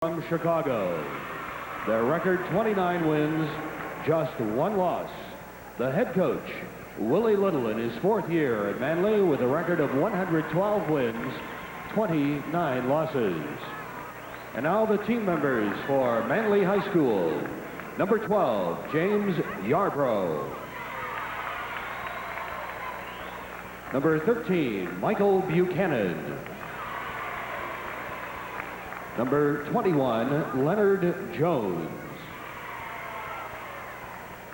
From Chicago. Their record 29 wins, just 1 loss. The head coach, Willie Little, in his 4th year at Manley with a record of 112 wins, 29 losses. And now the team members for Manley High School. Number 12, James Yarbrough. Number 13, Michael Buchanan. Number 21, Leonard Jones.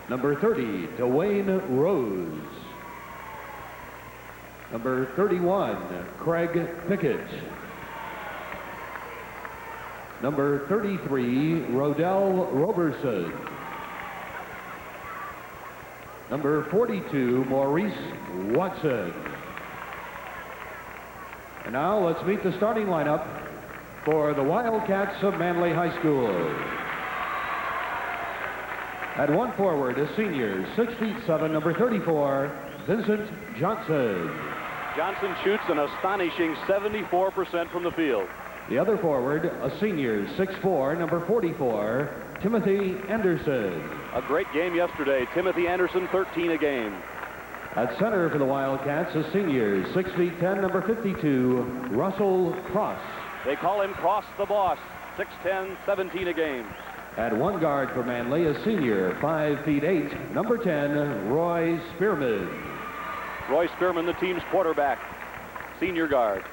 Number 30, Dwayne Rose. Number 31, Craig Pickett. Number 33, Rodell Roberson. Number 42, Maurice Watson. And now let's meet the starting lineup for the Wildcats of Manley High School. At 1 forward, a senior, 6'7", number 34, Vincent Johnson. Johnson shoots an astonishing 74% from the field. The other forward, a senior, 6'4", number 44, Timothy Anderson. A great game yesterday. Timothy Anderson, 13 a game. At center for the Wildcats, a senior, 6'10", number 52, Russell Cross. They call him Cross the Boss, 6'10", 17 a game. At 1 guard for Manley, a senior, 5'8", number 10, Roy Spearman. Roy Spearman, the team's quarterback, senior guard.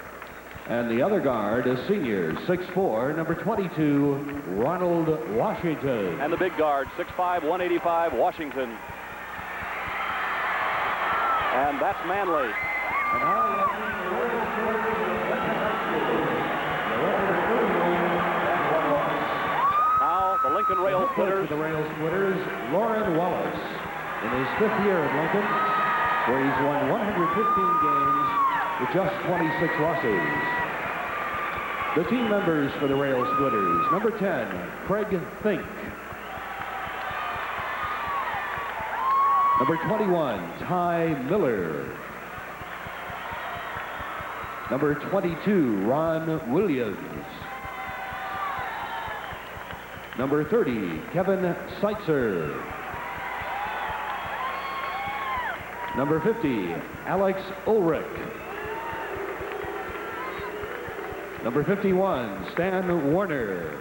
And the other guard, a senior, 6'4", number 22, Ronald Washington. And the big guard, 6'5", 185, Washington. And that's Manley. Now the Lincoln Rail Splitters. The Rail Splitters, Lauren Wallace, in his 5th year at Lincoln, where he's won 115 games with just 26 losses. The team members for the Rail Splitters, number 10, Craig Fink. Number 21, Ty Miller. Number 22, Ron Williams. Number 30, Kevin Seitzer. Number 50, Alex Ulrich. Number 51, Stan Warner.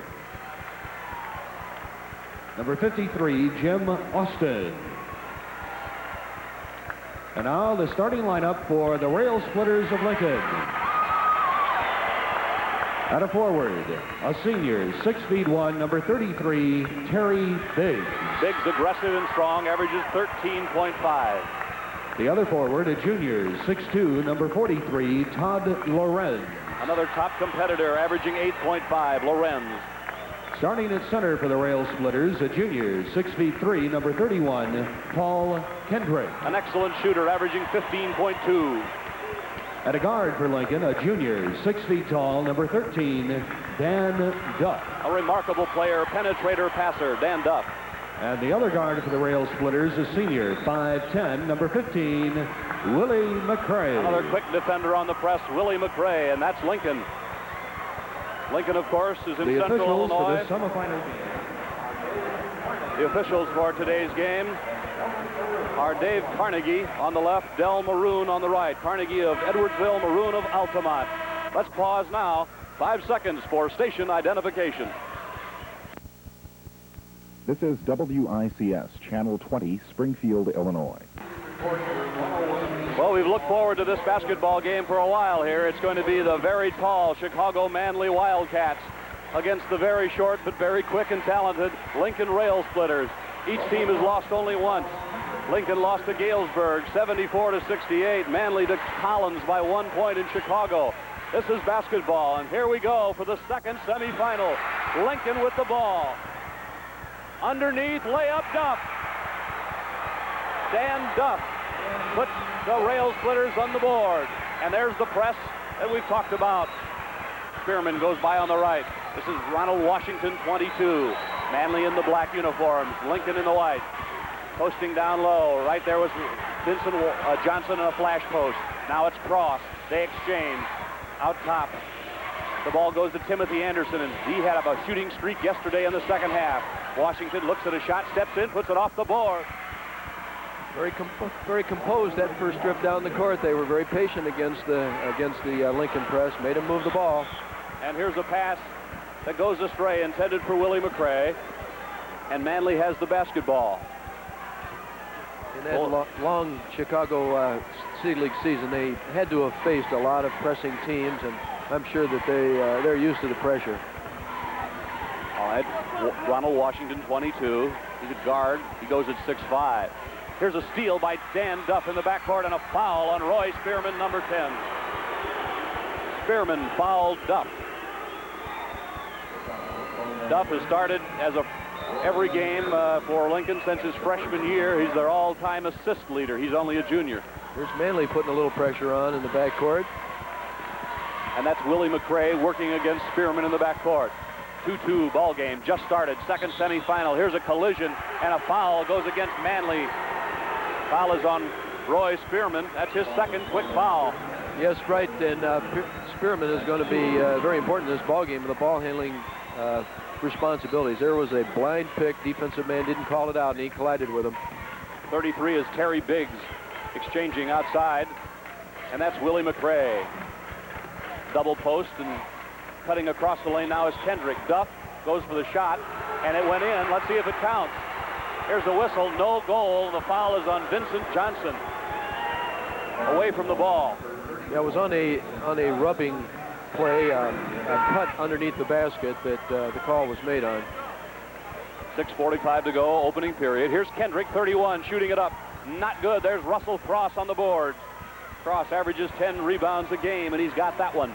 Number 53, Jim Austin. And now the starting lineup for the Rail Splitters of Lincoln. At a forward, a senior, 6'1", number 33, Terry Biggs. Biggs aggressive and strong, averages 13.5. The other forward, a junior, 6'2", number 43, Todd Lorenz. Another top competitor, averaging 8.5, Lorenz. Starting at center for the Rail Splitters, a junior, 6'3", number 31, Paul Kendrick. An excellent shooter, averaging 15.2. At a guard for Lincoln, a junior, 6 feet tall, number 13, Dan Duff. A remarkable player, penetrator, passer, Dan Duff. And the other guard for the Rail Splitters, a senior, 5'10", number 15, Willie McCray. Another quick defender on the press, Willie McCray, and that's Lincoln. Lincoln, of course, is in Central Illinois. For this semifinal game. The officials for today's game are Dave Carnegie on the left, Del Maroon on the right. Carnegie of Edwardsville, Maroon of Altamont. Let's pause now. 5 seconds for station identification. This is WICS, Channel 20, Springfield, Illinois. Well, we've looked forward to this basketball game for a while here. It's going to be the very tall Chicago Manley Wildcats against the very short but very quick and talented Lincoln Rail Splitters. Each team has lost only once. Lincoln lost to Galesburg 74-68. Manley to Collins by 1 point in Chicago. This is basketball, and here we go for the second semifinal. Lincoln with the ball. Underneath, layup, Duff. Dan Duff puts the Rail Splitters on the board. And there's the press that we've talked about. Spearman goes by on the right. This is Ronald Washington, 22. Manley in the black uniforms, Lincoln in the white. Posting down low. Right there was Vincent Johnson in a flash post. Now it's Cross. They exchange. Out top. The ball goes to Timothy Anderson, and he had a shooting streak yesterday in the second half. Washington looks at a shot, steps in, puts it off the board. Very composed that first trip down the court. They were very patient against the Lincoln press, made him move the ball. And here's a pass that goes astray, intended for Willie McRae. And Manley has the basketball. In that long Chicago City League season, they had to have faced a lot of pressing teams, and I'm sure that they're used to the pressure. All right, Ronald Washington, 22. He's a guard. He goes at 6'5". Here's a steal by Dan Duff in the backcourt and a foul on Roy Spearman, number 10. Spearman fouled Duff. Duff has started as every game for Lincoln since his freshman year. He's their all-time assist leader. He's only a junior. Here's Manley putting a little pressure on in the backcourt. And that's Willie McRae working against Spearman in the backcourt. 2-2 ball game just started. Second semifinal. Here's a collision and a foul goes against Manley. Foul is on Roy Spearman. That's his second quick foul. Yes, right. And Spearman is going to be very important in this ball game. The ball handling responsibilities. There was a blind pick. Defensive man didn't call it out, and he collided with him. 33 is Terry Biggs exchanging outside, and that's Willie McRae. Double post and cutting across the lane now is Kendrick. Duff goes for the shot, and it went in. Let's see if it counts. Here's the whistle. No goal. The foul is on Vincent Johnson. Away from the ball. Yeah, it was on a rubbing play, a cut underneath the basket that the call was made on. 6:45 to go, opening period. Here's Kendrick, 31, shooting it up. Not good. There's Russell Cross on the board. Cross averages 10 rebounds a game, and he's got that one.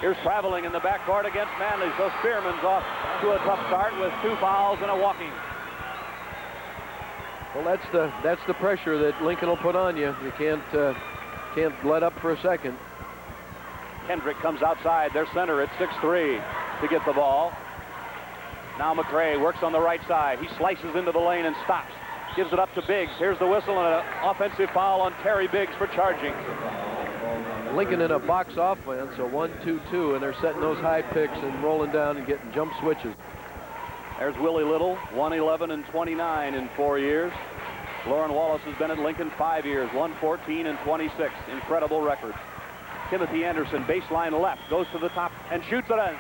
Here's traveling in the backcourt against Manley, so Spearman's off to a tough start with 2 fouls and a walking. Well, that's the pressure that Lincoln will put on you. You can't let up for a second. Kendrick comes outside, their center at 6'3" to get the ball. Now McRae works on the right side. He slices into the lane and stops. Gives it up to Biggs. Here's the whistle and an offensive foul on Terry Biggs for charging. Lincoln in a box offense, a 1-2-2, and they're setting those high picks and rolling down and getting jump switches. There's Willie Little, 111 and 29 in 4 years. Lauren Wallace has been at Lincoln 5 years, 114 and 26. Incredible record. Timothy Anderson, baseline left, goes to the top and shoots it in.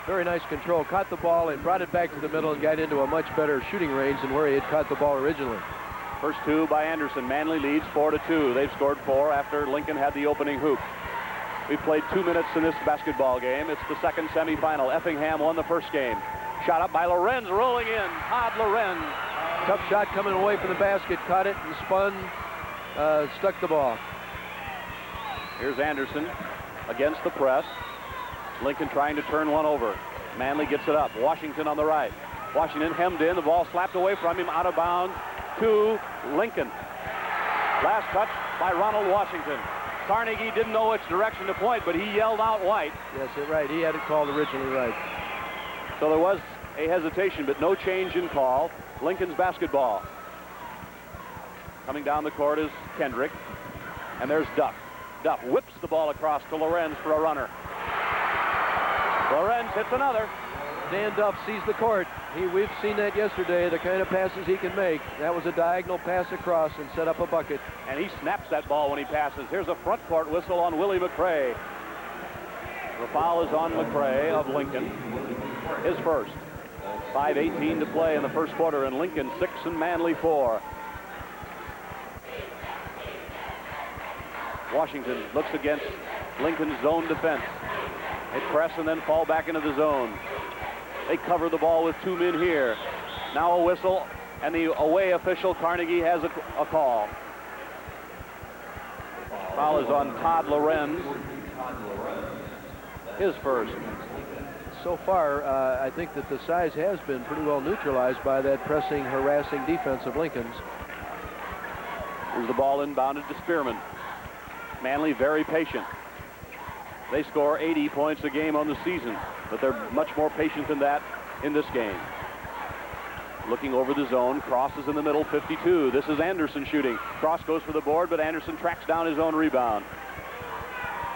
Very nice control. Caught the ball and brought it back to the middle and got into a much better shooting range than where he had caught the ball originally. First 2 by Anderson. Manley leads 4-2. They've scored 4 after Lincoln had the opening hoop. We've played 2 minutes in this basketball game. It's the second semifinal. Effingham won the first game. Shot up by Lorenz, rolling in. Todd Lorenz. Tough shot coming away from the basket. Caught it and spun, stuck the ball. Here's Anderson against the press. Lincoln trying to turn one over. Manley gets it up. Washington on the right. Washington hemmed in. The ball slapped away from him, out of bounds to Lincoln. Last touch by Ronald Washington. Carnegie didn't know which direction to point, but he yelled out white. Yes, you're right. He had it called originally right. So there was a hesitation, but no change in call. Lincoln's basketball. Coming down the court is Kendrick. And there's Duff. Duff whips the ball across to Lorenz for a runner. Lorenz hits another. Dan Duff sees the court. We've seen that yesterday, the kind of passes he can make. That was a diagonal pass across and set up a bucket. And he snaps that ball when he passes. Here's a front court whistle on Willie McRae. The foul is on McRae of Lincoln. His first. 5:18 to play in the first quarter, and Lincoln 6 and Manley 4. Washington looks against Lincoln's zone defense. They press and then fall back into the zone. They cover the ball with 2 men here. Now a whistle, and the away official, Carnegie, has a call. Foul is on Todd Lorenz. His first. So far, I think that the size has been pretty well neutralized by that pressing, harassing defense of Lincoln's. Here's the ball inbounded to Spearman. Manley very patient. They score 80 points a game on the season, but they're much more patient than that in this game. Looking over the zone, Cross is in the middle, 52. This is Anderson shooting. Cross goes for the board, but Anderson tracks down his own rebound.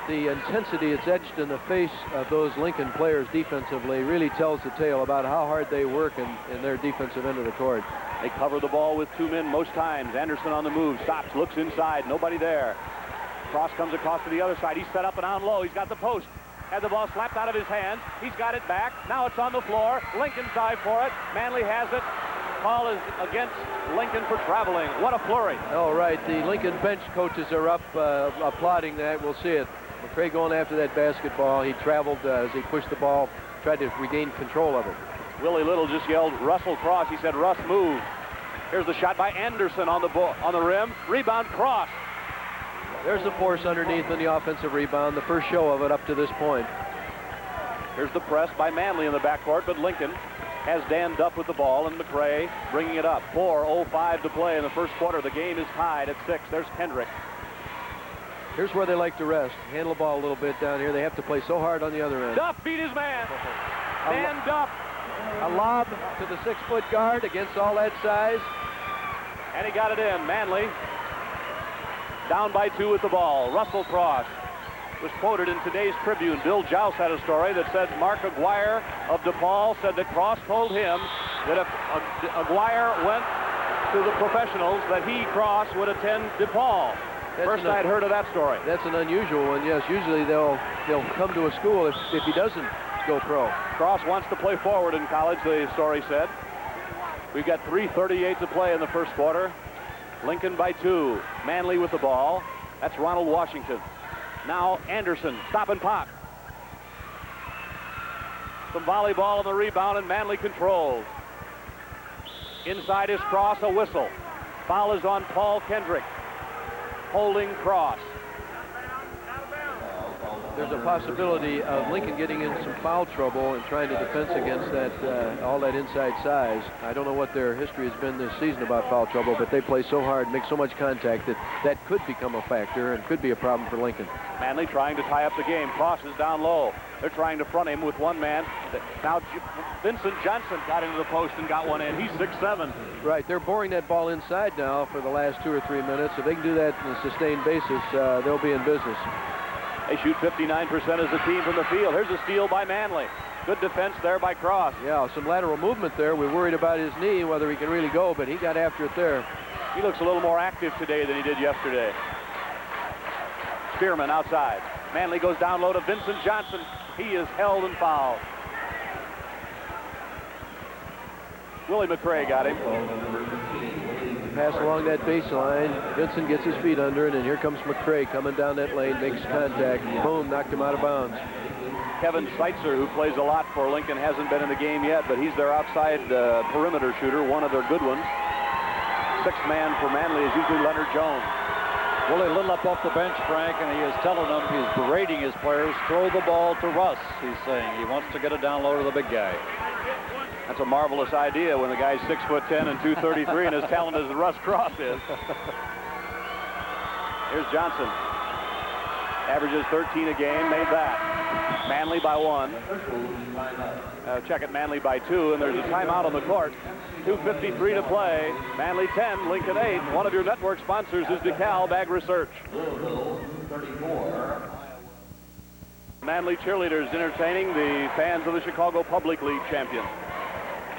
the intensity that's etched in the face of those Lincoln players defensively really tells the tale about how hard they work in their defensive end of the court. They cover the ball with 2 men most times. Anderson on the move, stops, looks inside, nobody there. Cross comes across to the other side. He's set up and on low. He's got the post. Had the ball slapped out of his hands. He's got it back. Now it's on the floor. Lincoln's dive for it. Manley has it. Call is against Lincoln for traveling. What a flurry. All right, the Lincoln bench coaches are up applauding that. We'll see it. McCray going after that basketball. He traveled as he pushed the ball, tried to regain control of it. Willie Little just yelled, Russell Cross. He said, Russ, move. Here's the shot by Anderson on the rim. Rebound, Cross. There's the force underneath in the offensive rebound, the first show of it up to this point. Here's the press by Manley in the backcourt, but Lincoln has Dan Duff with the ball, and McCray bringing it up. 4:05 to play in the first quarter. The game is tied at 6. There's Kendrick. Here's where they like to rest. Handle the ball a little bit down here. They have to play so hard on the other end. Duff beat his man. Dan Duff. A lob to the 6-foot guard against all that size. And he got it in. Manley down by 2 with the ball. Russell Cross was quoted in today's Tribune. Bill Joust had a story that said Mark Aguirre of DePaul said that Cross told him that if Aguirre went to the professionals, that he, Cross, would attend DePaul. First I'd heard of that story. That's an unusual one, yes. Usually they'll come to a school if he doesn't go pro. Cross wants to play forward in college, the story said. We've got 3:38 to play in the first quarter. Lincoln by 2. Manley with the ball. That's Ronald Washington. Now Anderson, stop and pop. Some volleyball on the rebound, and Manley controls. Inside is Cross, a whistle. Foul is on Paul Kendrick. Holding Cross. There's a possibility of Lincoln getting in some foul trouble and trying to defense against that all that inside size. I don't know what their history has been this season about foul trouble, but they play so hard, make so much contact that could become a factor and could be a problem for Lincoln. Manley trying to tie up the game. Cross is down low. They're trying to front him with one man. Now Vincent Johnson got into the post and got one in. He's 6'7". Right, they're boring that ball inside now for the last 2 or 3 minutes. If they can do that on a sustained basis, they'll be in business. They shoot 59% as a team from the field. Here's a steal by Manley. Good defense there by Cross. Yeah, some lateral movement there. We're worried about his knee, whether he can really go, but he got after it there. He looks a little more active today than he did yesterday. Spearman outside. Manley goes down low to Vincent Johnson. He is held and fouled. Willie McCray got him. Pass along that baseline. Vincent gets his feet under it, and here comes McCray coming down that lane, makes contact, boom, knocked him out of bounds. Kevin Seitzer, who plays a lot for Lincoln, hasn't been in the game yet, but he's their outside perimeter shooter, one of their good ones. Sixth man for Manley is usually Leonard Jones. Willie Little up off the bench, Frank, and he is telling them, he's berating his players, throw the ball to Russ, he's saying. He wants to get it down low to the big guy. That's a marvelous idea when the guy's 6'10" and 233 and as talented as Russ Cross is. Here's Johnson. Averages 13 a game, made that. Manley by 1. Check it, Manley by 2, and there's a timeout on the court. 2:53 to play. Manley 10, Lincoln 8. One of your network sponsors is DeKalb Ag Research. Manley cheerleaders entertaining the fans of the Chicago Public League champion.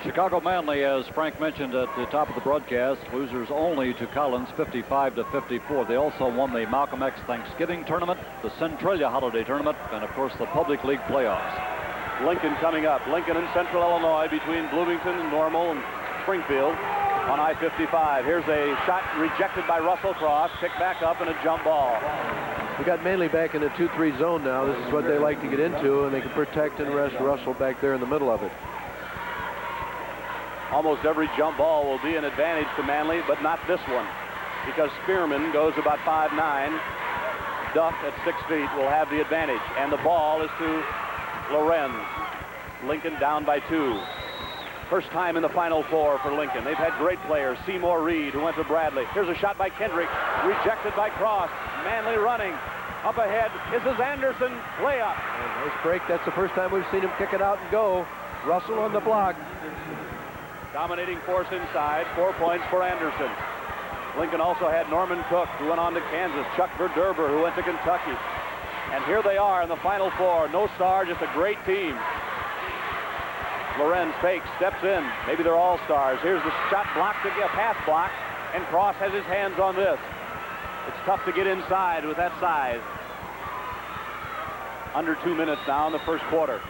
Chicago Manley, as Frank mentioned at the top of the broadcast, losers only to Collins, 55-54. They also won the Malcolm X Thanksgiving Tournament, the Centralia Holiday Tournament, and of course the Public League playoffs. Lincoln coming up. Lincoln in Central Illinois between Bloomington and Normal and Springfield on I-55. Here's a shot rejected by Russell Cross, picked back up and a jump ball. We got Manley back in the 2-3 zone now. This is what they like to get into, and they can protect and rest Russell back there in the middle of it. Almost every jump ball will be an advantage to Manley, but not this one, because Spearman goes about 5'9". Duff at 6 feet will have the advantage, and the ball is to Lorenz. Lincoln down by 2. First time in the Final Four for Lincoln. They've had great players. Seymour Reed, who went to Bradley. Here's a shot by Kendrick, rejected by Cross. Manley running. Up ahead, this is Anderson, layup. Nice break. That's the first time we've seen him kick it out and go. Russell on the block. Dominating force inside. 4 points for Anderson. Lincoln also had Norman Cook, who went on to Kansas. Chuck Verderber, who went to Kentucky. And here they are in the Final Four. No star, just a great team. Lorenz fakes, steps in. Maybe they're all stars. Here's the shot blocked, a pass block, and Cross has his hands on this. It's tough to get inside with that size. Under 2 minutes now in the first quarter.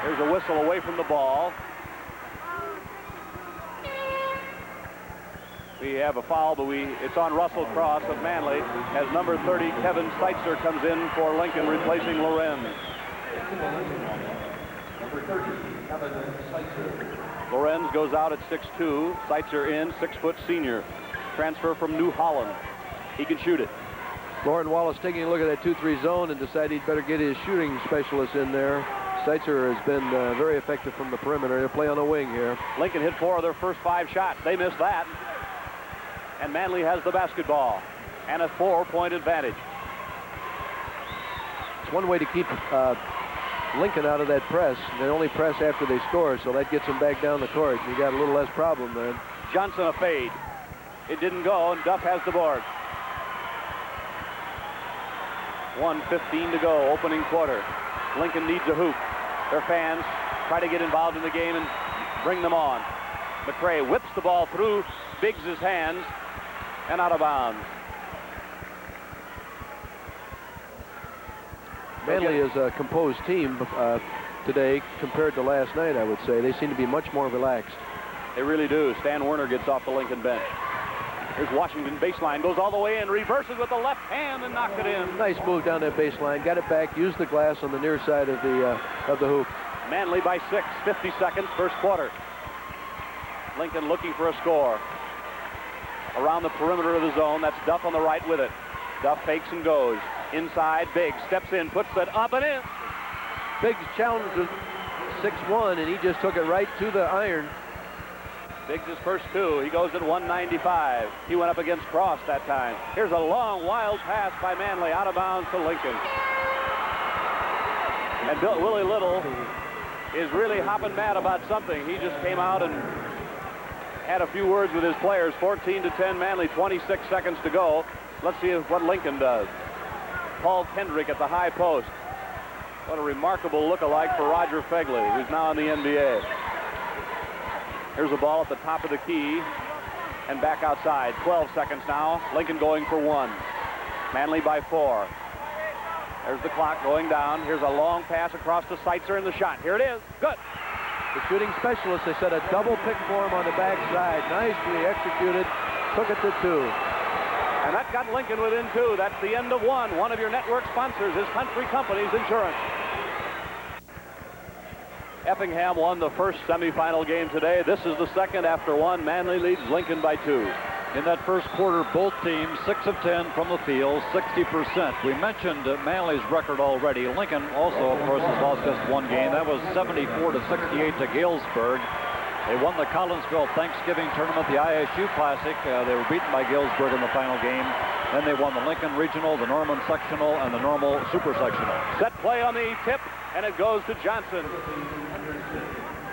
There's a whistle away from the ball. We have a foul, but it's on Russell Cross of Manley as number 30, Kevin Seitzer, comes in for Lincoln, replacing Lorenz. Number 30, Kevin Seitzer. Lorenz goes out at 6'2", Seitzer in, 6-foot senior. Transfer from New Holland. He can shoot it. Lauren Wallace taking a look at that 2-3 zone and decided he'd better get his shooting specialist in there. Seitzer has been very effective from the perimeter. He'll play on the wing here. Lincoln hit 4 of their first 5 shots. They missed that. And Manley has the basketball and a 4-point advantage. It's one way to keep Lincoln out of that press. They only press after they score, so that gets them back down the court. You got a little less problem then. Johnson a fade. It didn't go, and Duff has the board. 1:15 to go, opening quarter. Lincoln needs a hoop. Their fans try to get involved in the game and bring them on. McRae whips the ball through Biggs' hands and out of bounds. Manley is a composed team today compared to last night, I would say. They seem to be much more relaxed. They really do. Stan Werner gets off the Lincoln bench. Here's Washington baseline, goes all the way in, reverses with the left hand and knocked it in. Nice move down that baseline, got it back, used the glass on the near side of the hoop. Manley by 6, 50 seconds, first quarter. Lincoln looking for a score. Around the perimeter of the zone, that's Duff on the right with it. Duff fakes and goes. Inside, Biggs steps in, puts it up and in. Biggs challenged with 6'1", and he just took it right to the iron. Biggs' first 2. He goes at 195. He went up against Cross that time. Here's a long, wild pass by Manley, out of bounds to Lincoln. And Willie Little is really hopping mad about something. He just came out and had a few words with his players. 14-10 Manley, 26 seconds to go. Let's see what Lincoln does. Paul Kendrick at the high post. What a remarkable look-alike for Roger Fegley, who's now in the NBA. Here's a ball at the top of the key and back outside. 12 seconds now. Lincoln going for 1. Manley by 4. There's the clock going down. Here's a long pass across to Seitzer and the shot. Here it is. Good. The shooting specialist, they set a double pick for him on the backside. Nicely executed. Took it to 2. And that got Lincoln within 2. That's the end of 1. One of your network sponsors is Country Companies Insurance. Effingham won the first semifinal game today. This is the second after 1. Manley leads Lincoln by 2. In that first quarter, both teams 6 of 10 from the field, 60%. We mentioned Manley's record already. Lincoln also, of course, has lost just 1 game. That was 74-68 to Galesburg. They won the Collinsville Thanksgiving Tournament, the IHU Classic. They were beaten by Galesburg in the final game. Then they won the Lincoln Regional, the Norman Sectional, and the Normal Super Sectional. Set play on the tip, and it goes to Johnson.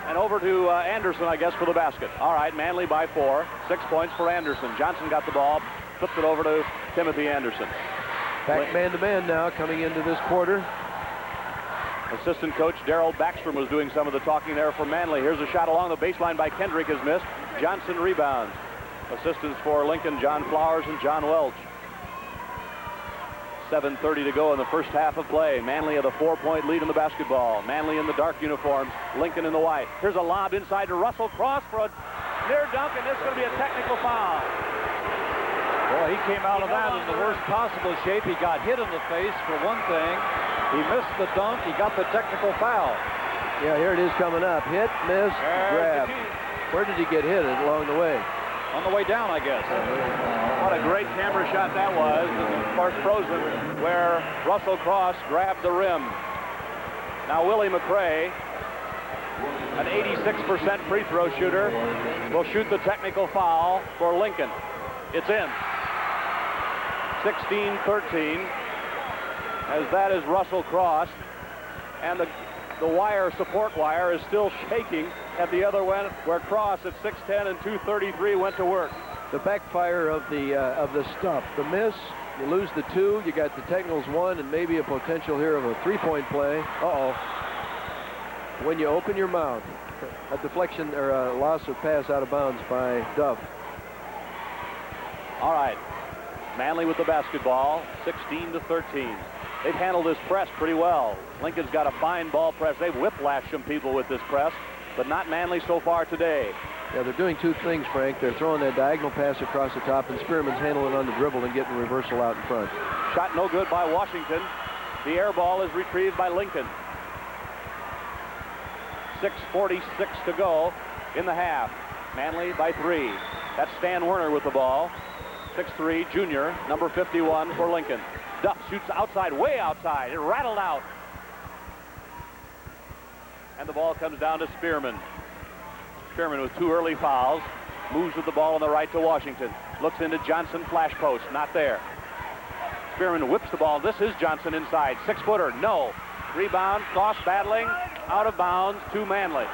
And over to Anderson, I guess, for the basket. All right, Manley by 4. 6 points for Anderson. Johnson got the ball, flipped it over to Timothy Anderson. Back man-to-man now coming into this quarter. Assistant coach Darrell Backstrom was doing some of the talking there for Manley. Here's a shot along the baseline by Kendrick, is missed. Johnson rebounds. Assistants for Lincoln, John Flowers and John Welch. 7:30 to go in the first half of play. Manley with a 4-point lead in the basketball. Manley in the dark uniforms, Lincoln in the white. Here's a lob inside to Russell Cross for a near dunk, and this is going to be a technical foul. Boy, he came out of that in the worst possible shape. He got hit in the face for one thing. He missed the dunk. He got the technical foul. Yeah, here it is coming up. Hit, miss, grab. Where did he get hit along the way? On the way down, I guess. What a great camera shot that was. Of course, frozen, where Russell Cross grabbed the rim. Now Willie McRae, an 86% free throw shooter, will shoot the technical foul for Lincoln. It's in. 16-13. As that is Russell Cross, and the wire, support wire, is still shaking at the other end, where Cross at 6'10" and 233 went to work. The backfire of the stuff, the miss You lose the 2, you got the technicals 1, and maybe a potential here of a 3-point play. Uh-oh. When you open your mouth, a deflection or a loss of pass out of bounds by Duff. All right. Manley with the basketball, 16-13. They've handled this press pretty well. Lincoln's got a fine ball press. They've whiplashed some people with this press, but not Manley so far today. Yeah, they're doing 2 things, Frank. They're throwing that diagonal pass across the top, and Spearman's handling on the dribble and getting reversal out in front. Shot no good by Washington. The air ball is retrieved by Lincoln. 6:46 to go in the half. Manley by 3. That's Stan Werner with the ball. 6'3", junior, number 51 for Lincoln. Duff shoots outside, way outside. It rattled out. And the ball comes down to Spearman. Spearman with 2 early fouls. Moves with the ball on the right to Washington. Looks into Johnson, flash post, not there. Spearman whips the ball. This is Johnson inside. 6-footer, no. Rebound, cross battling, out of bounds to Manley.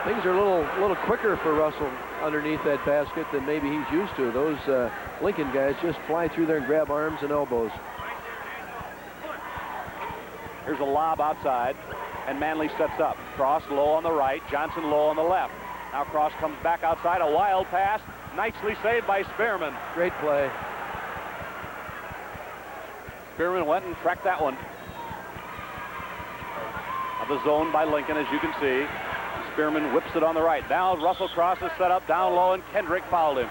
Things are a little quicker for Russell underneath that basket than maybe he's used to. Those Lincoln guys just fly through there and grab arms and elbows. Here's a lob outside, and Manley sets up. Cross low on the right, Johnson low on the left. Now Cross comes back outside, a wild pass, nicely saved by Spearman. Great play. Spearman went and tracked that one. Now the zone by Lincoln, as you can see. Spearman whips it on the right. Now Russell Cross is set up down low, and Kendrick fouled him.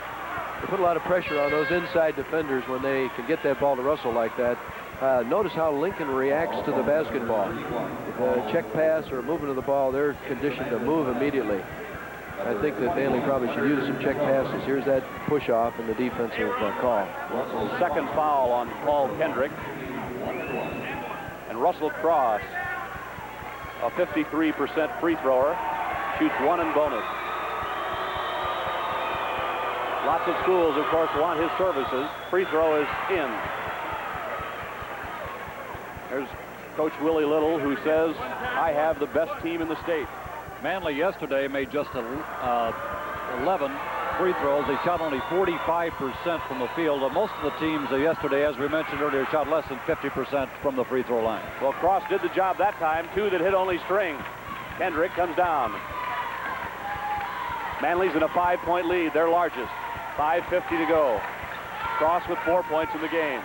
They put a lot of pressure on those inside defenders when they can get that ball to Russell like that. Notice how Lincoln reacts to the basketball. The check pass or movement of the ball, they're conditioned to move immediately. I think that Manley probably should use some check passes. Here's that push off and the defensive call. Russell's second foul on Paul Kendrick. And Russell Cross, a 53% free thrower, shoots 1 in bonus. Lots of schools, of course, want his services. Free throw is in. There's Coach Willie Little, who says, I have the best team in the state. Manley yesterday made just 11 free throws. They shot only 45% from the field. Most of the teams yesterday, as we mentioned earlier, shot less than 50% from the free throw line. Well, Cross did the job that time. 2 that hit only string. Kendrick comes down. Manley's in a 5-point lead, their largest. 5:50 to go. Cross with 4 points in the game.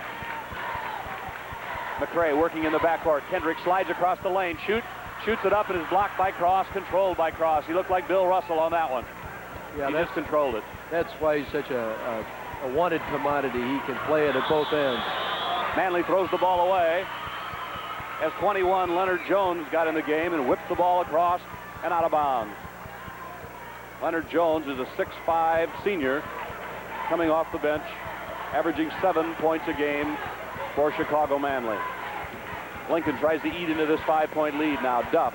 McRae working in the backcourt. Kendrick slides across the lane. Shoots it up and is blocked by Cross, controlled by Cross. He looked like Bill Russell on that one. Yeah, he just controlled it. That's why he's such a wanted commodity. He can play it at both ends. Manley throws the ball away as 21 Leonard Jones got in the game and whipped the ball across and out of bounds. Leonard Jones is a 6'5" senior coming off the bench, averaging 7 points a game for Chicago Manley. Lincoln tries to eat into this 5-point lead now. Duff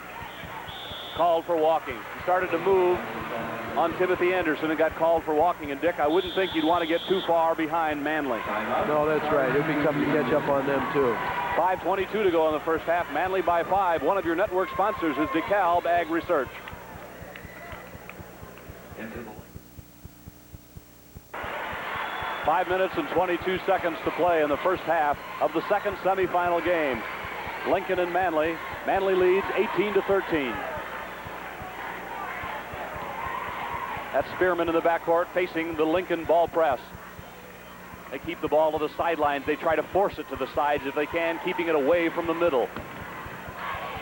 called for walking. He started to move on Timothy Anderson and got called for walking. And Dick, I wouldn't think you'd want to get too far behind Manley. No, that's right. It'd be tough to catch up on them too. 5:22 to go in the first half. Manley by 5. One of your network sponsors is DeKalb Ag Research. 5 minutes and 22 seconds to play in the first half of the second semifinal game. Lincoln and Manley. Manley leads 18-13. That's Spearman in the backcourt facing the Lincoln ball press. They keep the ball to the sidelines. They try to force it to the sides if they can, keeping it away from the middle.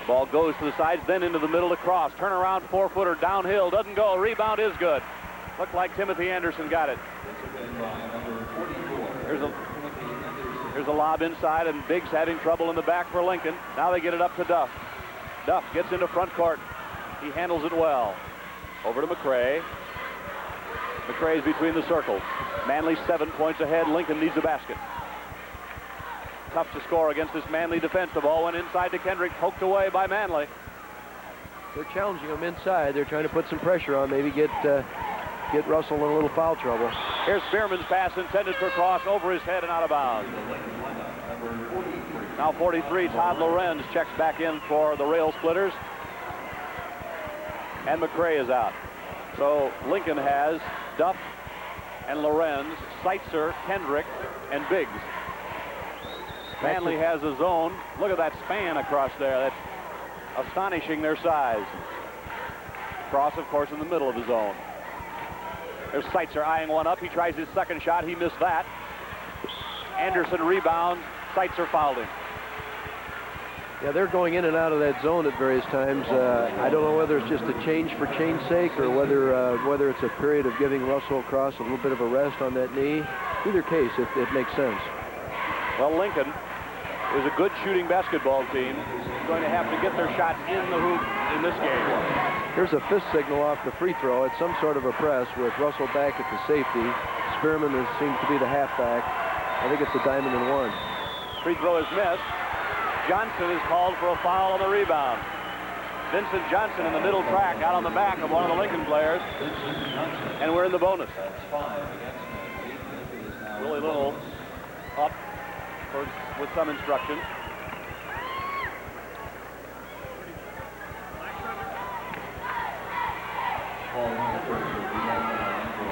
Ball goes to the sides, then into the middle to Cross. Turnaround 4-footer downhill. Doesn't go. Rebound is good. Looked like Timothy Anderson got it. Here's a lob inside, and Biggs having trouble in the back for Lincoln. Now they get it up to Duff. Duff gets into front court. He handles it well. Over to McRae. McRae's between the circles. Manley 7 points ahead. Lincoln needs a basket. Tough to score against this Manley defense. The ball went inside to Kendrick, poked away by Manley. They're challenging him inside. They're trying to put some pressure on, maybe get Russell in a little foul trouble. Here's Spearman's pass intended for Cross, over his head and out of bounds. Now 43, Todd Lorenz checks back in for the Rail Splitters. And McRae is out. So Lincoln has Duff and Lorenz, Seitzer, Kendrick, and Biggs. Manley has a zone. Look at that span across there. That's astonishing, their size. Cross, of course, in the middle of the zone. There's Seitzer eyeing one up. He tries his second shot. He missed that. Anderson rebounds. Seitzer fouled him. Yeah, they're going in and out of that zone at various times. I don't know whether it's just a change for change's sake or whether it's a period of giving Russell Cross a little bit of a rest on that knee. Either case, it makes sense. Well, Lincoln is a good shooting basketball team. Going to have to get their shots in the hoop in this game. Here's a fist signal off the free throw. It's some sort of a press with Russell back at the safety. Spearman seems to be the halfback. I think it's a diamond and one. Free throw is missed. Johnson is called for a foul on the rebound. Vincent Johnson in the middle track, out on the back of one of the Lincoln players. And we're in the bonus. Willie Little up with some instruction.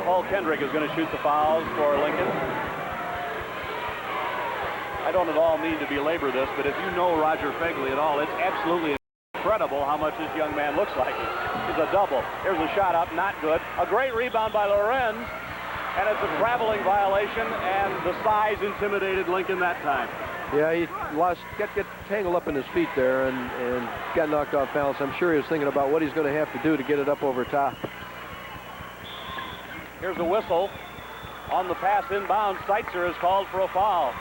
Paul Kendrick is going to shoot the fouls for Lincoln. I don't at all mean to belabor this, but if you know Roger Fegley at all, it's absolutely incredible how much this young man looks like. He's a double. Here's a shot up, not good. A great rebound by Lorenz, and it's a traveling violation, and the size intimidated Lincoln that time. Yeah, he got tangled up in his feet there and got knocked off balance. I'm sure he was thinking about what he's going to have to do to get it up over top. Here's a whistle on the pass inbound. Seitzer is called for a foul.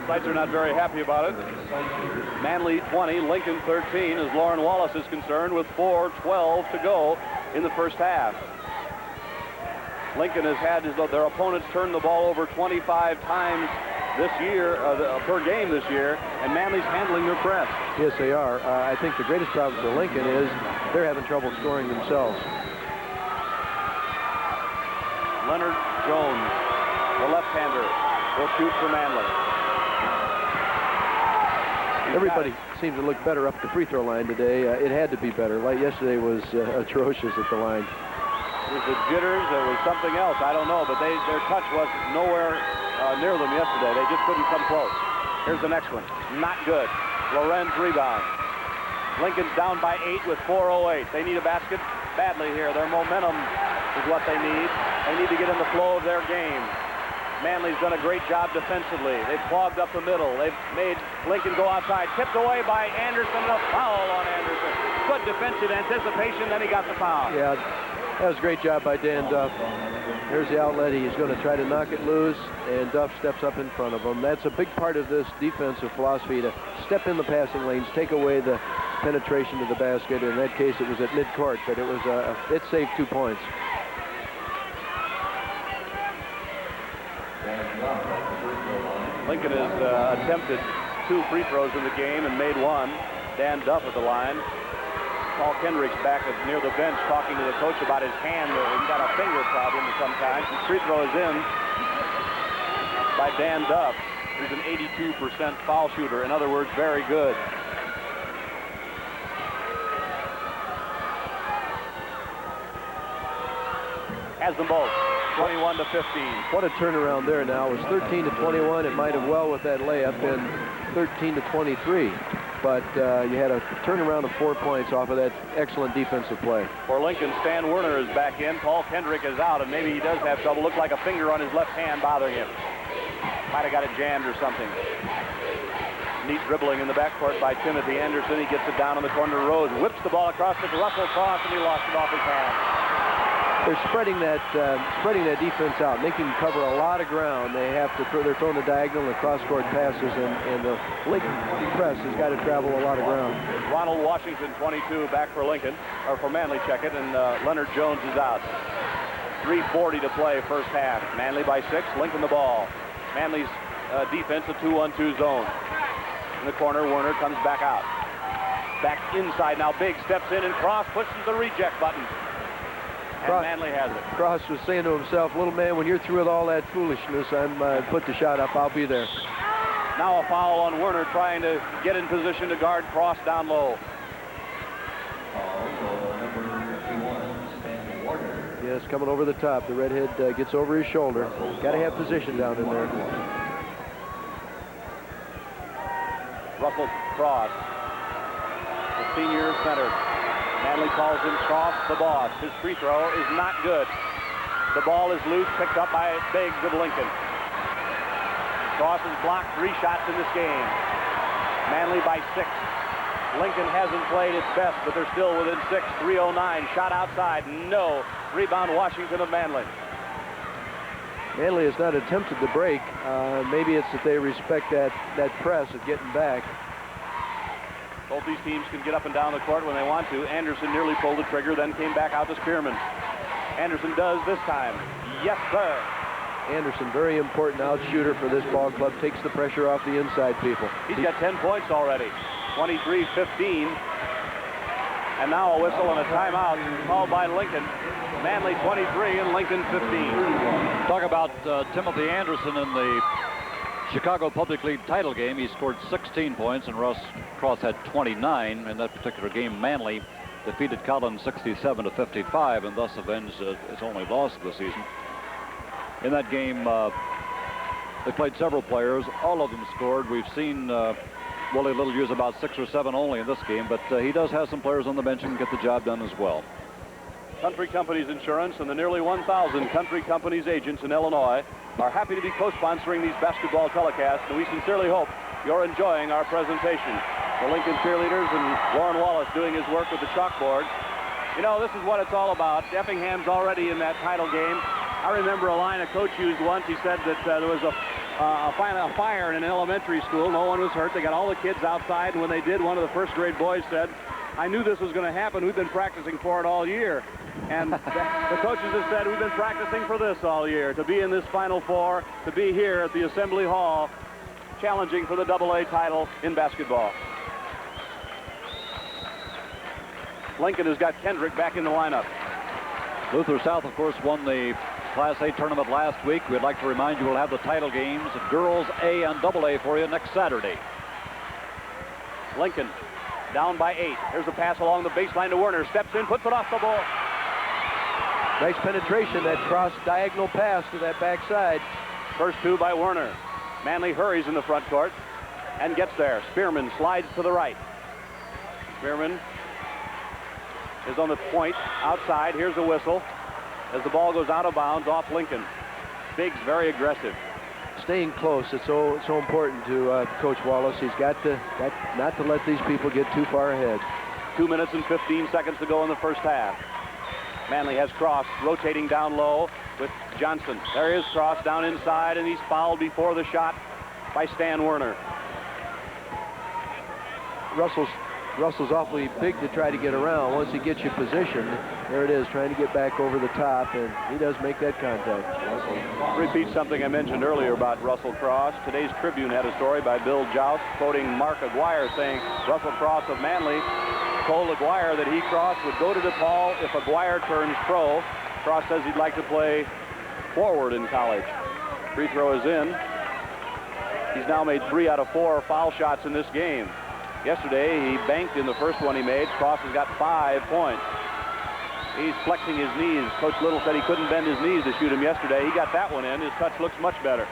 Seitzer not very happy about it. Manley 20, Lincoln 13, as Lauren Wallace is concerned, with 4:12 to go in the first half. Lincoln has had their opponents turn the ball over 25 times this year, per game this year, and Manley's handling their press. Yes, they are. I think the greatest problem for Lincoln is they're having trouble scoring themselves. Leonard Jones, the left-hander, will shoot for Manley. Everybody seems to look better up the free throw line today. It had to be better. Like yesterday was atrocious at the line. Was it jitters? There was something else. I don't know, but their touch was nowhere near them yesterday. They just couldn't come close. Here's the next one. Not good. Lorenz rebound. Lincoln's down by 8 with 4:08. They need a basket badly here. Their momentum is what they need. They need to get in the flow of their game. Manley's done a great job defensively. They've clogged up the middle. They've made Lincoln go outside. Tipped away by Anderson. A foul on Anderson. Good defensive anticipation. Then he got the foul. Yeah, that was a great job by Dan Duff. Here's the outlet. He's going to try to knock it loose, and Duff steps up in front of him. That's a big part of this defensive philosophy, to step in the passing lanes, take away the penetration to the basket. In that case, it was at midcourt, but it saved 2 points. Lincoln has attempted 2 free throws in the game and made 1. Dan Duff at the line. Paul Kendrick's back near the bench talking to the coach about his hand. He's got a finger problem sometimes. The free throw is in by Dan Duff, who's an 82% foul shooter. In other words, very good. Has them both. 21 to 15. What a turnaround there now. It was 13 to 21. It might have well with that layup been 13 to 23. But you had a turnaround of 4 points off of that excellent defensive play. For Lincoln, Stan Werner is back in. Paul Kendrick is out, and maybe he does have trouble. Looks like a finger on his left hand bothering him. Might have got it jammed or something. Neat dribbling in the backcourt by Timothy Anderson. He gets it down in the corner to Rose. Whips the ball across to Russell Cross, and he lost it off his hand. They're spreading that defense out, making them cover a lot of ground. They're throwing the diagonal and cross-court passes, and the Lincoln press has got to travel a lot of ground. Ronald Washington, 22, back for Lincoln, or for Manley, check it, and Leonard Jones is out. 3:40 to play, first half. Manley by 6, Lincoln the ball. Manley's defense, a 2-1-2 zone. In the corner, Werner comes back out. Back inside now, Big steps in, and Cross pushes the reject button. And Manley has it. Cross was saying to himself, little man, when you're through with all that foolishness, I'm put the shot up, I'll be there. Now a foul on Werner, trying to get in position to guard Cross down low. Yeah, Yes, coming over the top. The redhead gets over his shoulder. Got to have position down in there. Russell Cross, the senior center. Manley calls him Cross, the boss. His free throw is not good. The ball is loose, picked up by Biggs of Lincoln. Cross has blocked 3 shots in this game. Manley by 6. Lincoln hasn't played its best, but they're still within 6. 3:09. Shot outside. No. Rebound Washington of Manley. Manley has not attempted to break. Maybe it's that they respect that press of getting back. Both these teams can get up and down the court when they want to. Anderson nearly pulled the trigger, then came back out to Spearman. Anderson does this time. Yes, sir. Anderson, very important out shooter for this ball club. Takes the pressure off the inside people. He's got 10 points already. 23-15. And now a whistle and a timeout called by Lincoln. Manley 23 and Lincoln 15. Talk about Timothy Anderson in the Chicago Public League title game. He scored 16 points, and Russ Cross had 29 in that particular game. Manley defeated Collins 67-55, and thus avenged his only loss of the season. In that game, they played several players. All of them scored. We've seen Willie Little use about 6 or 7 only in this game, but he does have some players on the bench and get the job done as well. Country Companies Insurance and the nearly 1,000 Country Companies agents in Illinois are happy to be co-sponsoring these basketball telecasts, and we sincerely hope you're enjoying our presentation. The Lincoln cheerleaders and Warren Wallace doing his work with the chalkboard. You know, this is what it's all about. Effingham's already in that title game. I remember a line a coach used once. He said that there was a fire in an elementary school. No one was hurt. They got all the kids outside, and when they did, one of the first grade boys said, "I knew this was going to happen. We've been practicing for it all year." And the coaches have said, we've been practicing for this all year, to be in this Final Four, to be here at the Assembly Hall, challenging for the AA title in basketball. Lincoln has got Kendrick back in the lineup. Luther South, of course, won the Class A tournament last week. We'd like to remind you we'll have the title games of girls A and AA for you next Saturday. Lincoln down by 8. Here's a pass along the baseline to Werner. Steps in, puts it off the ball. Nice penetration, that cross diagonal pass to that backside. First 2 by Werner. Manley hurries in the front court and gets there. Spearman slides to the right. Spearman is on the point outside. Here's a whistle as the ball goes out of bounds off Lincoln. Biggs very aggressive. Staying close, it's so important to Coach Wallace. He's got not to let these people get too far ahead. 2 minutes and 15 seconds to go in the first half. Manley has Cross rotating down low with Johnson. There is Cross down inside, and he's fouled before the shot by Stan Werner. Russell's awfully big to try to get around. Once he gets you positioned, there it is, trying to get back over the top, and he does make that contact. Repeat something I mentioned earlier about Russell Cross. Today's Tribune had a story by Bill Joust quoting Mark Aguirre saying Russell Cross of Manley told Aguirre that Cross would go to DePaul if Aguirre turns pro. Cross says he'd like to play forward in college. Free throw is in. He's now made 3 out of 4 foul shots in this game. Yesterday, he banked in the first one he made. Cross has got 5 points. He's flexing his knees. Coach Little said he couldn't bend his knees to shoot him yesterday. He got that one in. His touch looks much better.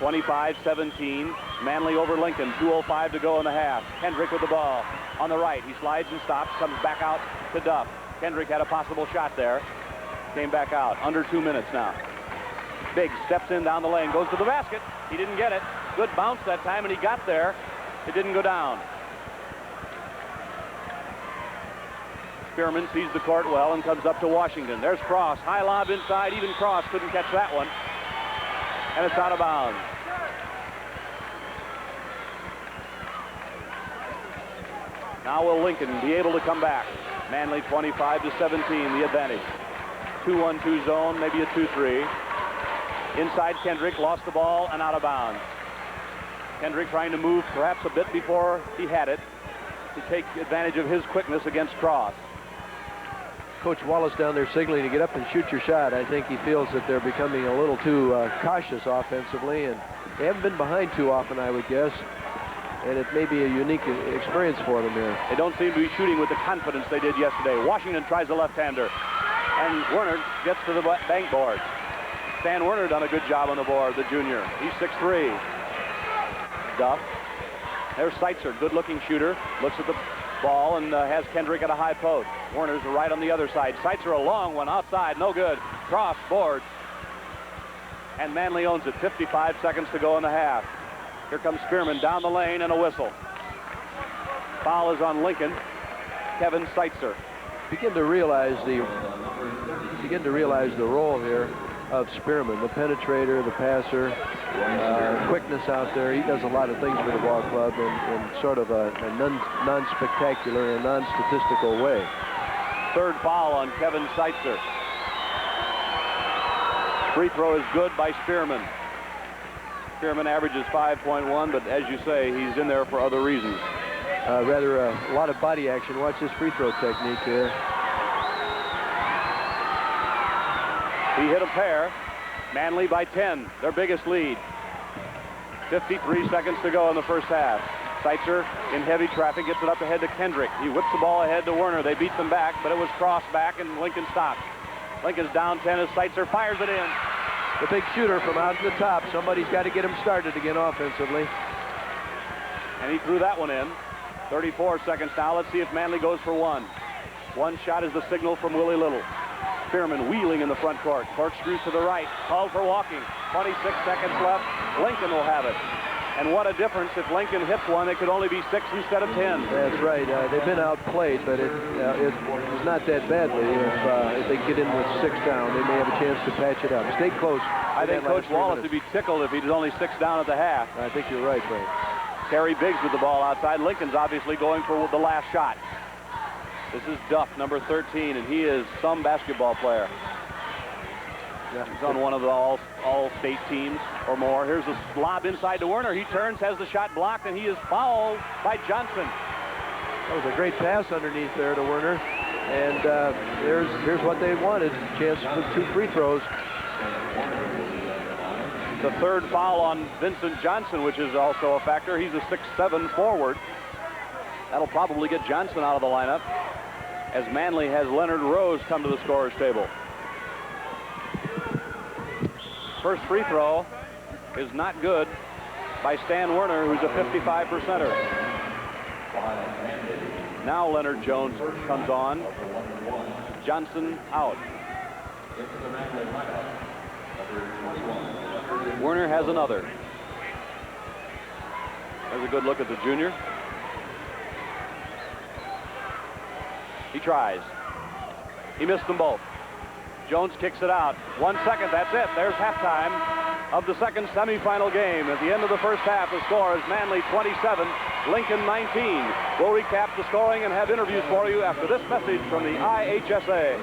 25-17. Manley over Lincoln. 2:05 to go in the half. Kendrick with the ball on the right. He slides and stops. Comes back out to Duff. Kendrick had a possible shot there. Came back out. Under 2 minutes now. Biggs steps in down the lane. Goes to the basket. He didn't get it. Good bounce that time, and he got there. It didn't go down. Spearman sees the court well and comes up to Washington. There's Cross. High lob inside. Even Cross couldn't catch that one. And it's out of bounds. Now will Lincoln be able to come back? Manley 25-17, the advantage. 2-1-2 zone, maybe a 2-3. Inside Kendrick, lost the ball and out of bounds. Kendrick trying to move perhaps a bit before he had it to take advantage of his quickness against Cross. Coach Wallace down there signaling to get up and shoot your shot. I think he feels that they're becoming a little too cautious offensively, and they haven't been behind too often, I would guess. And it may be a unique experience for them here. They don't seem to be shooting with the confidence they did yesterday. Washington tries a left-hander. And Werner gets to the bank board. Stan Werner done a good job on the board, the junior. He's 6'3". Duff. There's Seitzer, good-looking shooter. Looks at the ball and has Kendrick at a high post. Werner's right on the other side. Seitzer a long one outside, no good. Cross board. And Manley owns it. 55 seconds to go in the half. Here comes Spearman down the lane and a whistle. Foul is on Lincoln. Kevin Seitzer. Begin to realize the role here of Spearman, the penetrator, the passer, quickness out there. He does a lot of things for the ball club in sort of a non-spectacular and non-statistical way. Third foul on Kevin Seitzer. Free throw is good by Spearman. Spearman averages 5.1, but as you say, he's in there for other reasons. Rather a lot of body action. Watch this free throw technique here. He hit a pair. Manley by 10, their biggest lead. 53 seconds to go in the first half. Seitzer in heavy traffic gets it up ahead to Kendrick. He whips the ball ahead to Werner. They beat them back, but it was crossed back and Lincoln stopped. Lincoln's down 10 as Seitzer fires it in. The big shooter from out the top. Somebody's got to get him started again offensively. And he threw that one in. 34 seconds now. Let's see if Manley goes for one. One shot is the signal from Willie Little. Spearman wheeling in the front court. Corkscrews to the right. Called for walking. 26 seconds left. Lincoln will have it. And what a difference. If Lincoln hits one, it could only be 6 instead of 10. That's right. They've been outplayed, but it's not that badly. If they get in with 6 down, they may have a chance to patch it up. Stay close. I think Coach Wallace would be tickled if he's only 6 down at the half. I think you're right, Frank. Terry Biggs with the ball outside. Lincoln's obviously going for the last shot. This is Duff, number 13, and he is some basketball player. Yeah, he's on one of the all-state teams or more. Here's a lob inside to Werner. He turns, has the shot blocked, and he is fouled by Johnson. That was a great pass underneath there to Werner. And here's what they wanted, a chance for 2 free throws. The third foul on Vincent Johnson, which is also a factor. He's a 6'7" forward. That'll probably get Johnson out of the lineup as Manley has Leonard Rose come to the scorer's table. First free throw is not good by Stan Werner, who's a 55%er. Now Leonard Jones comes on. Johnson out. Werner has another. There's a good look at the junior. He tries. He missed them both. Jones kicks it out. 1 second, that's it. There's halftime of the second semifinal game. At the end of the first half, the score is Manley 27, Lincoln 19. We'll recap the scoring and have interviews for you after this message from the IHSA.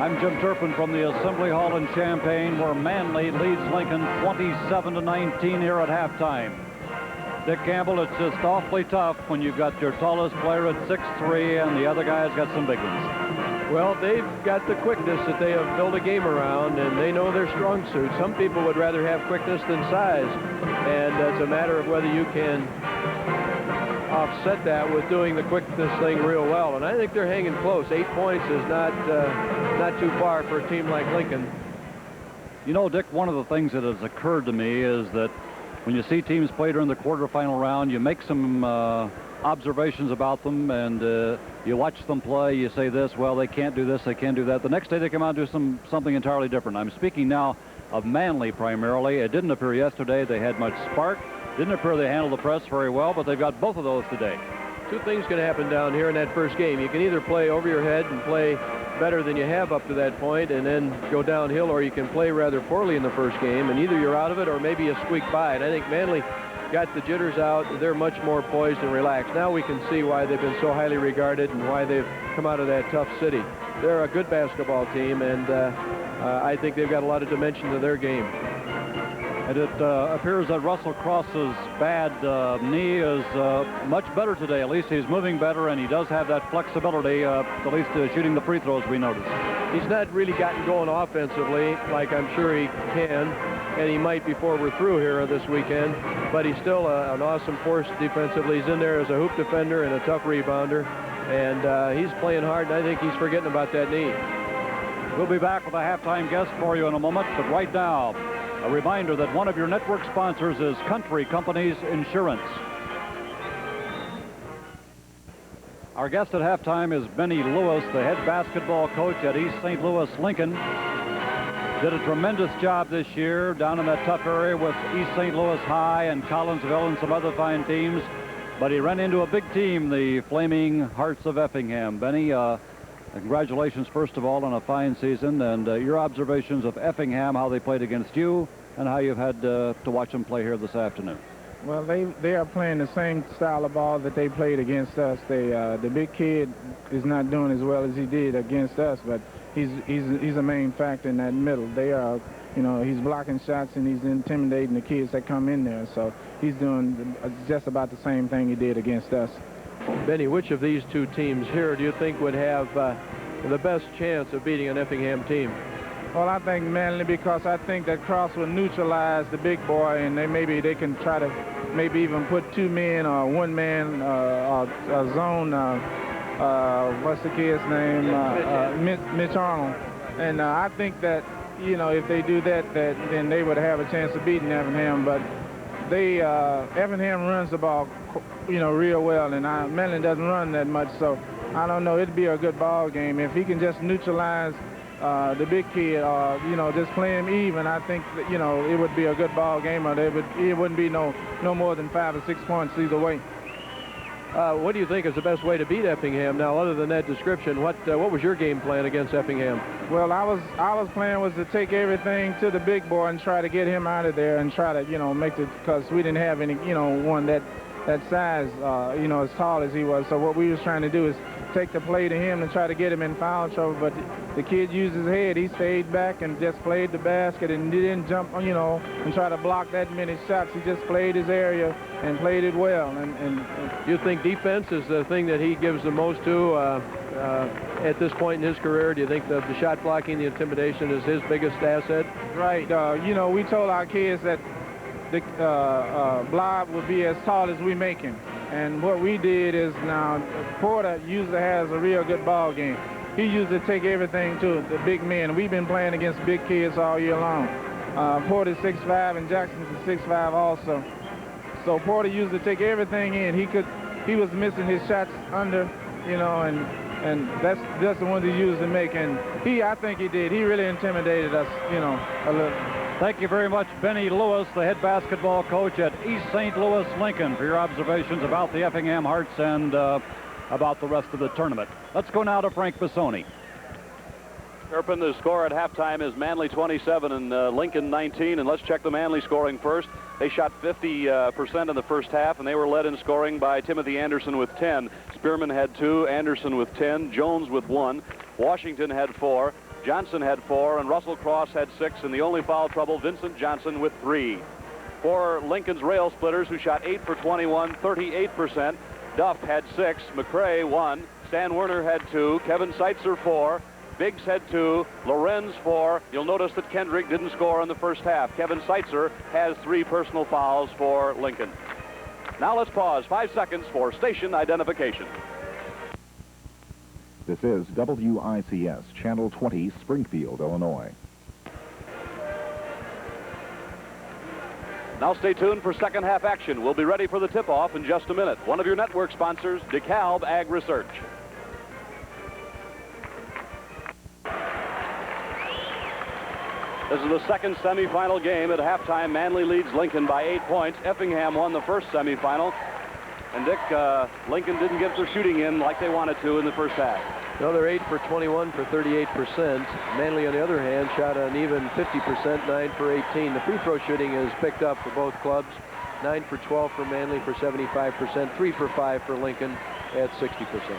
I'm Jim Turpin from the Assembly Hall in Champaign, where Manley leads Lincoln 27-19 here at halftime. Dick Campbell, it's just awfully tough when you've got your tallest player at 6'3", and the other guy's got some big ones. Well, they've got the quickness that they have built a game around, and they know their strong suit. Some people would rather have quickness than size, and it's a matter of whether you can offset that with doing the quickness thing real well. And I think they're hanging close. 8 points is not too far for a team like Lincoln. You know, Dick, one of the things that has occurred to me is that when you see teams play during the quarterfinal round, you make some observations about them, and you watch them play. You say this, well, they can't do this, they can't do that. The next day they come out and do something entirely different. I'm speaking now of Manley primarily. It didn't appear yesterday they had much spark. Didn't appear they handled the press very well, but they've got both of those today. 2 things can happen down here in that first game. You can either play over your head and play better than you have up to that point and then go downhill, or you can play rather poorly in the first game, and either you're out of it or maybe you squeak by. And I think Manley got the jitters out. They're much more poised and relaxed. Now we can see why they've been so highly regarded and why they've come out of that tough city. They're a good basketball team, and I think they've got a lot of dimension to their game. And it appears that Russell Cross's bad knee is much better today. At least he's moving better, and he does have that flexibility, at least shooting the free throws we noticed. He's not really gotten going offensively like I'm sure he can. and he might before we're through here this weekend. But he's still an awesome force defensively. He's in there as a hoop defender and a tough rebounder, and he's playing hard, and I think he's forgetting about that knee. We'll be back with a halftime guest for you in a moment, but right now, a reminder that one of your network sponsors is Country Companies Insurance. Our guest at halftime is Benny Lewis, the head basketball coach at East St. Louis Lincoln. Did a tremendous job this year down in that tough area with East St. Louis High and Collinsville and some other fine teams. But he ran into a big team, the Flaming Hearts of Effingham. Benny, congratulations, first of all, on a fine season, and your observations of Effingham, how they played against you, and how you've had to watch them play here this afternoon. Well, they are playing the same style of ball that they played against us. The big kid is not doing as well as he did against us, but he's a main factor in that middle. They are, he's blocking shots and he's intimidating the kids that come in there. So he's doing just about the same thing he did against us. Benny, which of these two teams here do you think would have the best chance of beating an Effingham team? Well, I think Manley, because I think that Cross will neutralize the big boy, and maybe they can try to maybe even put 2 men or 1 man zone. What's the kid's name? Mitch Arnold. And I think that if they do that, then they would have a chance of beating Effingham. But Effingham runs the ball, real well, and Manley doesn't run that much. So I don't know. It'd be a good ball game if he can just neutralize the big kid, just play him even. I think that, it would be a good ball game, or it wouldn't be no more than 5 or 6 points either way. What do you think is the best way to beat Effingham? Now, other than that description, what was your game plan against Effingham? Well, our plan was to take everything to the big boy and try to get him out of there and try to, make it, because we didn't have any, one that size, as tall as he was. So what we was trying to do is take the play to him and try to get him in foul trouble. But the kid used his head. He stayed back and just played the basket and didn't jump, and try to block that many shots. He just played his area and played it well. And you think defense is the thing that he gives the most to at this point in his career? Do you think the shot blocking, the intimidation is his biggest asset? Right. We told our kids that the Blob would be as tall as we make him. And what we did is, now Porter usually has a real good ball game. He usually take everything to the big men. We've been playing against big kids all year long. Porter's 6'5", and Jackson's 6'5" also. So Porter used to take everything in. He was missing his shots under, and that's the ones he used to make. And I think he did. He really intimidated us, a little. Thank you very much, Benny Lewis, the head basketball coach at East St. Louis Lincoln, for your observations about the Effingham Hearts and about the rest of the tournament. Let's go now to Frank Bissoni. Turpin, the score at halftime is Manley 27 and Lincoln 19. And let's check the Manley scoring first. They shot 50% in the first half, and they were led in scoring by Timothy Anderson with 10. Spearman had 2, Anderson with 10, Jones with 1, Washington had 4. Johnson had 4, and Russell Cross had 6, and the only foul trouble, Vincent Johnson with 3. For Lincoln's rail splitters, who shot 8 for 21, 38%, Duff had 6, McCrae 1, Stan Werner had 2, Kevin Seitzer 4, Biggs had 2, Lorenz 4. You'll notice that Kendrick didn't score in the first half. Kevin Seitzer has 3 personal fouls for Lincoln. Now let's pause 5 seconds for station identification. This is WICS, Channel 20, Springfield, Illinois. Now stay tuned for second half action. We'll be ready for the tip-off in just a minute. One of your network sponsors, DeKalb Ag Research. This is the second semifinal game. At halftime, Manley leads Lincoln by 8 points. Effingham won the first semifinal. And Dick, Lincoln didn't get their shooting in like they wanted to in the first half. No, they're 8 for 21 for 38%. Manley, on the other hand, shot an even 50%, 9 for 18. The free throw shooting is picked up for both clubs. 9 for 12 for Manley for 75%, 3 for 5 for Lincoln at 60%.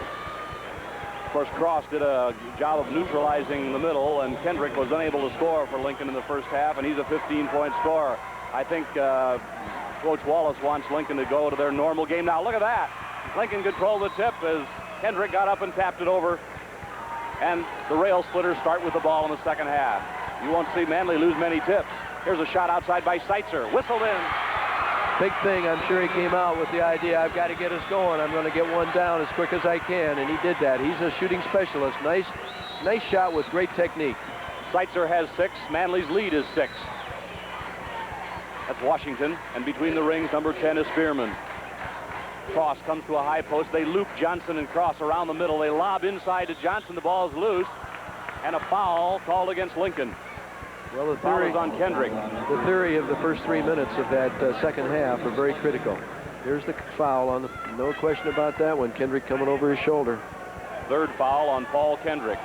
Of course, Cross did a job of neutralizing the middle, and Kendrick was unable to score for Lincoln in the first half, and he's a 15-point scorer. I think Coach Wallace wants Lincoln to go to their normal game. Now, look at that. Lincoln controlled the tip as Kendrick got up and tapped it over. And the rail splitters start with the ball in the second half. You won't see Manley lose many tips. Here's a shot outside by Seitzer. Whistled in. Big thing, I'm sure he came out with the idea, I've got to get us going. I'm going to get one down as quick as I can, and he did that. He's a shooting specialist. Nice shot with great technique. Seitzer has 6. Manley's lead is 6. That's Washington, and between the rings, number 10 is Spearman. Cross comes to a high post. They loop Johnson and Cross around the middle. They lob inside to Johnson. The ball is loose, and a foul called against Lincoln. Well, the Foul theory is on Kendrick. The theory of the first 3 minutes of that second half are very critical. Here's the foul on the, no question about that one. Kendrick coming over his shoulder. Third foul on Paul Kendrick.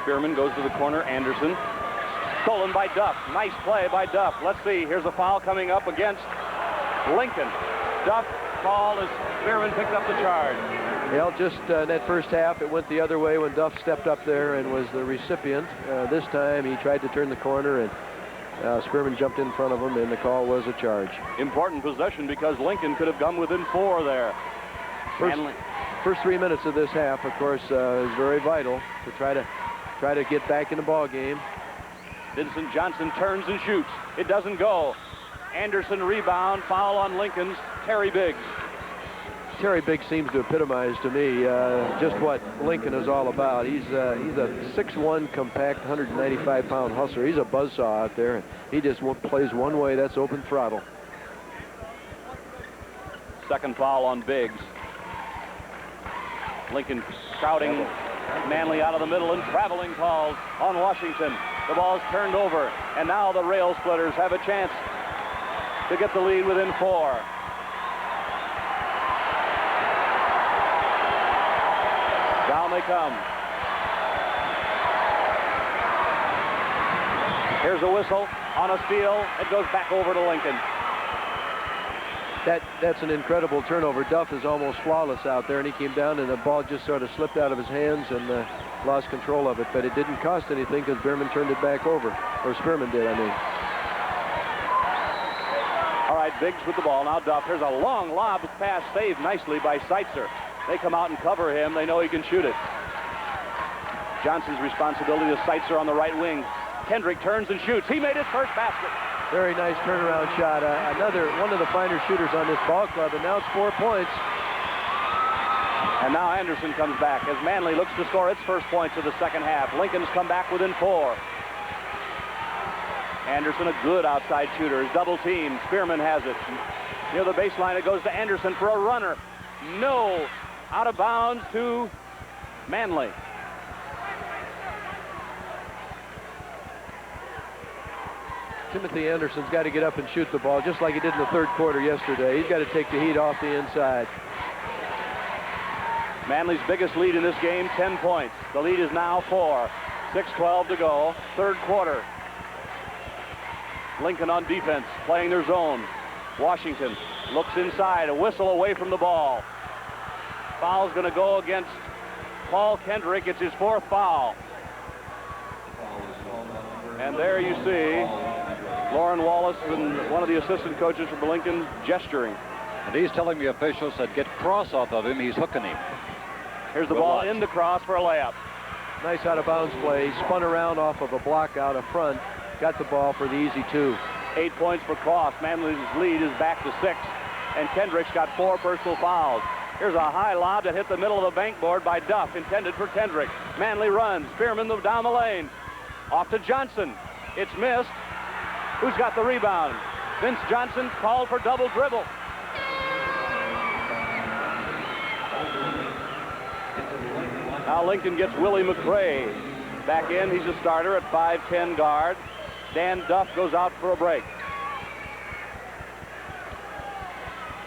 Spearman goes to the corner. Anderson. Stolen by Duff. Nice play by Duff. Let's see. Here's a foul coming up against Lincoln. Duff called as Spearman picked up the charge. Well, just in that first half, it went the other way when Duff stepped up there and was the recipient. This time, he tried to turn the corner, and Spearman jumped in front of him, and the call was a charge. Important possession because Lincoln could have come within 4 there. First 3 minutes of this half, of course, is very vital to try to get back in the ball game. Vincent Johnson turns and shoots. It doesn't go. Anderson rebound, foul on Lincoln's Terry Biggs. Terry Biggs seems to epitomize to me just what Lincoln is all about. He's a 6'1", compact, 195-pound hustler. He's a buzzsaw out there. He just plays one way. That's open throttle. Second foul on Biggs. Lincoln crowding Manley out of the middle, and traveling calls on Washington. The ball's turned over, and now the Rail Splitters have a chance to get the lead within 4. Down they come. Here's a whistle on a steal. It goes back over to Lincoln. That's an incredible turnover. Duff is almost flawless out there, and he came down, and the ball just sort of slipped out of his hands and lost control of it. But it didn't cost anything because Spearman turned it back over. Or Spearman did, I mean. All right, Biggs with the ball. Now Duff. Here's a long lob pass saved nicely by Seitzer. They come out and cover him. They know he can shoot it. Johnson's responsibility is Seitzer on the right wing. Kendrick turns and shoots. He made his first basket. Very nice turnaround shot. Another one of the finer shooters on this ball club, and now it's 4 points. And now Anderson comes back as Manley looks to score its first points of the second half. Lincoln's come back within 4. Anderson, a good outside shooter, is double teamed. Spearman has it. Near the baseline, it goes to Anderson for a runner. No. Out of bounds to Manley. Timothy Anderson's got to get up and shoot the ball just like he did in the third quarter yesterday. He's got to take the heat off the inside. Manley's biggest lead in this game, 10 points. The lead is now 4. 6:12 to go, third quarter. Lincoln on defense, playing their zone. Washington looks inside, a whistle away from the ball. Foul's going to go against Paul Kendrick. It's his 4th foul. And there you see Lauren Wallace and one of the assistant coaches from Lincoln gesturing. And he's telling the officials that get Cross off of him. He's hooking him. Here's the ball into Cross for a layup. Nice out of bounds play. Spun around off of a block out of front. Got the ball for the easy 2. 8 points for Cross. Manley's lead is back to 6. And Kendrick's got 4 personal fouls. Here's a high lob that hit the middle of the bankboard by Duff, intended for Kendrick. Manley runs. Spearman down the lane. Off to Johnson. It's missed. Who's got the rebound? Vince Johnson called for double dribble. Now Lincoln gets Willie McRae back in. He's a starter at 5'10" guard. Dan Duff goes out for a break.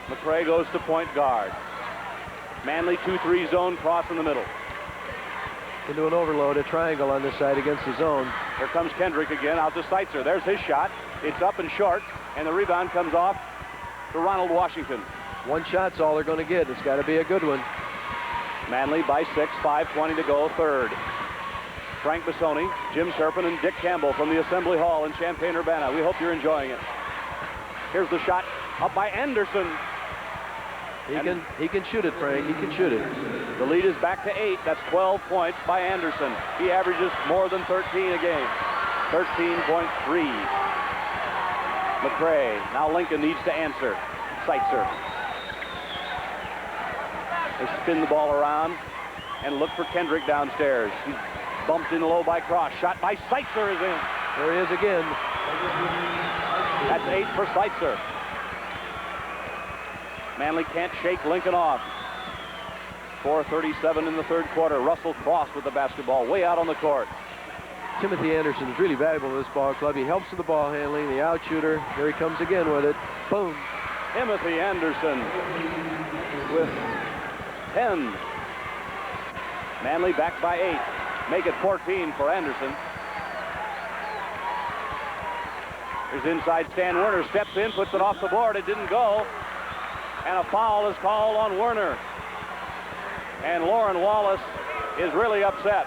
McRae goes to point guard. Manley 2-3 zone, Cross in the middle. Into an overload, a triangle on this side against the zone. Here comes Kendrick again, out to Seitzer. There's his shot. It's up and short, and the rebound comes off to Ronald Washington. One shot's all they're going to get. It's got to be a good one. Manley by 6, 5:20 to go, third. Frank Bissoni, Jim Turpin, and Dick Campbell from the Assembly Hall in Champaign-Urbana. We hope you're enjoying it. Here's the shot up by Anderson. He can shoot it, Frank. He can shoot it. The lead is back to 8. That's 12 points by Anderson. He averages more than 13 a game. 13.3. McCray. Now Lincoln needs to answer. Seitzer. They spin the ball around and look for Kendrick downstairs. He's bumped in low by Cross. Shot by Seitzer is in. There he is again. That's 8 for Seitzer. Manley can't shake Lincoln off. 4:37 in the third quarter. Russell Cross with the basketball way out on the court. Timothy Anderson is really valuable to this ball club. He helps with the ball handling, the out shooter. Here he comes again with it. Boom. Timothy Anderson with 10. Manley back by 8. Make it 14 for Anderson. Here's inside Stan Werner. Steps in, puts it off the board. It didn't go. And a foul is called on Werner. And Lauren Wallace is really upset.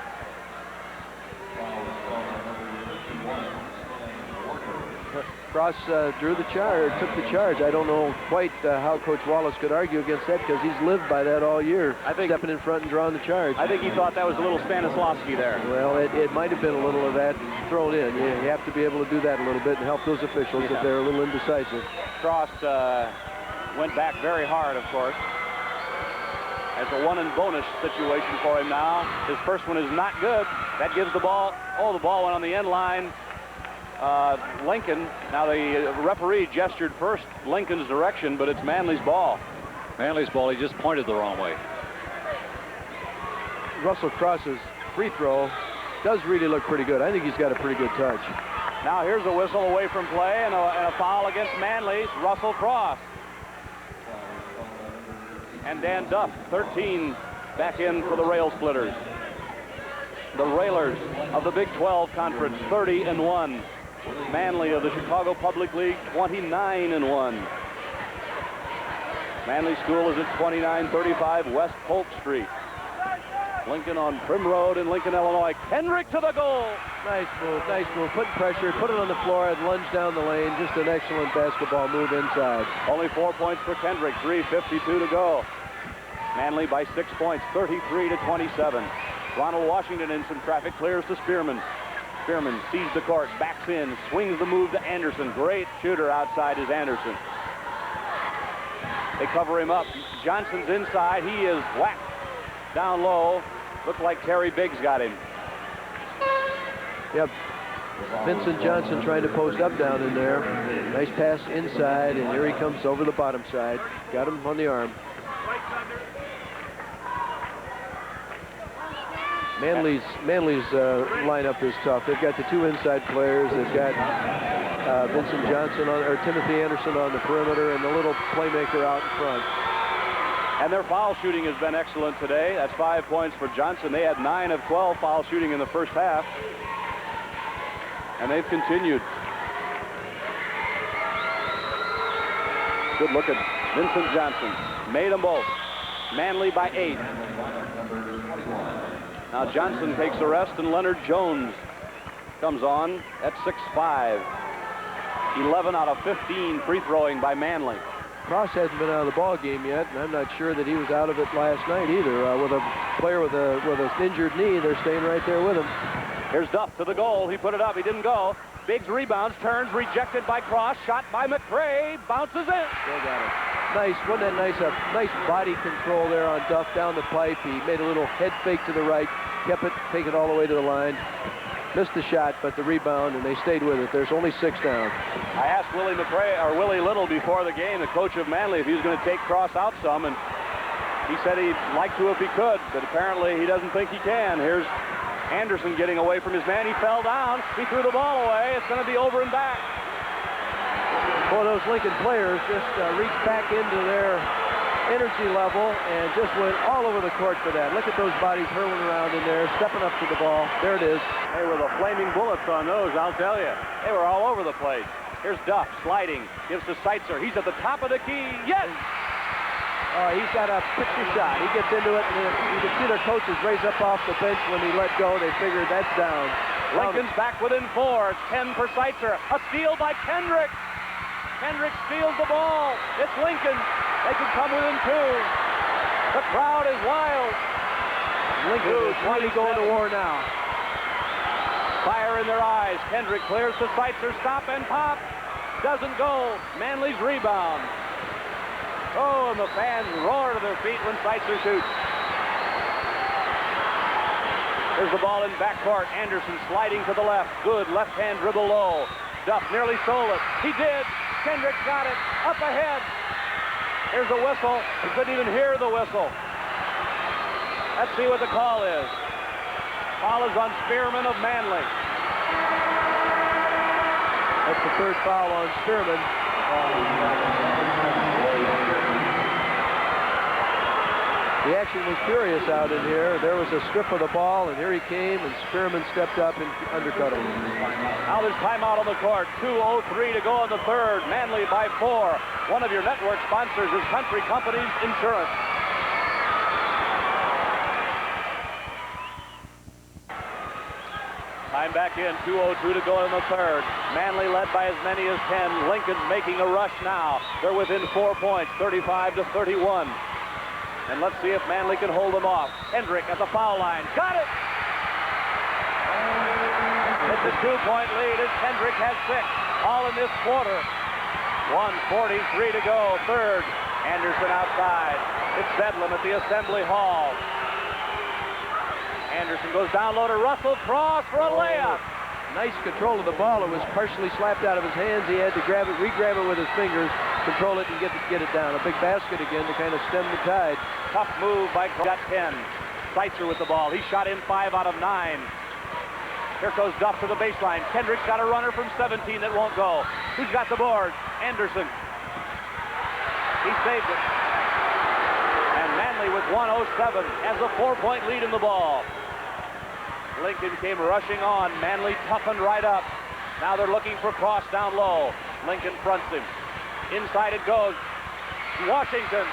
Cross drew the charge, took the charge. I don't know quite how Coach Wallace could argue against that because he's lived by that all year, stepping in front and drawing the charge. I think he thought that was a little Stanislavski there. Well, it might have been a little of that thrown in. You have to be able to do that a little bit and help those officials if they're a little indecisive. Cross went back very hard, of course. It's a 1 and bonus situation for him now. His first one is not good. That gives the ball. Oh, the ball went on the end line. Lincoln. Now the referee gestured first Lincoln's direction, but it's Manley's ball. Manley's ball, he just pointed the wrong way. Russell Cross's free throw does really look pretty good. I think he's got a pretty good touch. Now here's a whistle away from play and a foul against Manley's Russell Cross. And Dan Duff, 13, back in for the Rail Splitters. The Railers of the Big 12 Conference, 30-1. Manley of the Chicago Public League, 29-1. Manley School is at 2935 West Polk Street. Lincoln on Prim Road in Lincoln, Illinois. Kendrick to the goal. Nice move, putting pressure, put it on the floor and lunge down the lane. Just an excellent basketball move inside. Only 4 points for Kendrick, 3:52 to go. Manley by 6 points, 33-27. Ronald Washington in some traffic, clears to Spearman. Spearman sees the court, backs in, swings the move to Anderson. Great shooter outside is Anderson. They cover him up. Johnson's inside. He is whacked down low. Looks like Terry Biggs got him. Yep. Vincent Johnson trying to post up down in there. Nice pass inside, and here he comes over the bottom side. Got him on the arm. Manley's lineup is tough. They've got the 2 inside players. They've got Vincent Johnson or Timothy Anderson on the perimeter and the little playmaker out in front. And their foul shooting has been excellent today. That's 5 points for Johnson. They had 9 of 12 foul shooting in the first half. And they've continued. Good look at Vincent Johnson. Made them both. Manley by 8. Now Johnson takes a rest, and Leonard Jones comes on at 6'5". 11 out of 15 free throwing by Manley. Cross hasn't been out of the ball game yet, and I'm not sure that he was out of it last night either. With a player with an injured knee, they're staying right there with him. Here's Duff to the goal. He put it up. He didn't go. Biggs rebounds, turns, rejected by Cross. Shot by McCray. Bounces in. Still got it. Nice. Wasn't that nice? Nice body control there on Duff down the pipe. He made a little head fake to the right. Kept it, take it all the way to the line. Missed the shot, but the rebound, and they stayed with it. There's only 6 down. I asked Willie Little before the game, the coach of Manley, if he was going to take Cross out some, and he said he'd like to if he could, but apparently he doesn't think he can. Here's Anderson getting away from his man. He fell down. He threw the ball away. It's going to be over and back. Boy, those Lincoln players just reached back into their energy level and just went all over the court for that. Look at those bodies hurling around in there, stepping up to the ball. There it is. They were the flaming bullets on those, I'll tell you. They were all over the place. Here's Duff sliding, gives to Seitzer. He's at the top of the key. Yes! He's got a picture shot. He gets into it, and you can see their coaches raise up off the bench when he let go. They figured that's down. Lincoln's back within 4. It's 10 for Seitzer. A steal by Kendrick. Kendrick steals the ball. It's Lincoln. They can come within 2. The crowd is wild. Lincoln is really going to war now. Fire in their eyes. Kendrick clears to Seitzer. Stop and pop. Doesn't go. Manley's rebound. Oh, and the fans roar to their feet when Seitzer shoots. There's the ball in backcourt. Anderson sliding to the left. Good left-hand dribble low. Duff nearly stole it. He did. Kendrick got it. Up ahead. Here's the whistle. You couldn't even hear the whistle. Let's see what the call is. Foul is on Spearman of Manley. That's the third foul on Spearman. The action was furious out in here. There was a strip of the ball, and here he came, and Spearman stepped up and undercut him. Now there's timeout on the court. 2:03 to go in the third. Manley by 4. One of your network sponsors is Country Companies Insurance. Time back in. 2:02 to go in the third. Manley led by as many as 10. Lincoln's making a rush now. They're within 4 points, 35-31. And let's see if Manley can hold them off. Hendrick at the foul line. Got it! It's a 2-point lead as Hendrick has 6. All in this quarter. 1:43 to go. Third. Anderson outside. It's Bedlam at the Assembly Hall. Anderson goes down low to Russell. Cross for a layup. Nice control of the ball. It was partially slapped out of his hands. He had to grab it, re-grab it with his fingers, control it, and get it down. A big basket again to kind of stem the tide. Tough move by got 10. Seitzer with the ball. He shot in 5 out of 9. Here goes Duff to the baseline. Kendrick's got a runner from 17 that won't go. Who's got the board? Anderson. He saved it. And Manley with 1:07 has a 4-point lead in the ball. Lincoln came rushing on. Manley toughened right up. Now they're looking for Cross down low. Lincoln fronts him. Inside it goes. Washington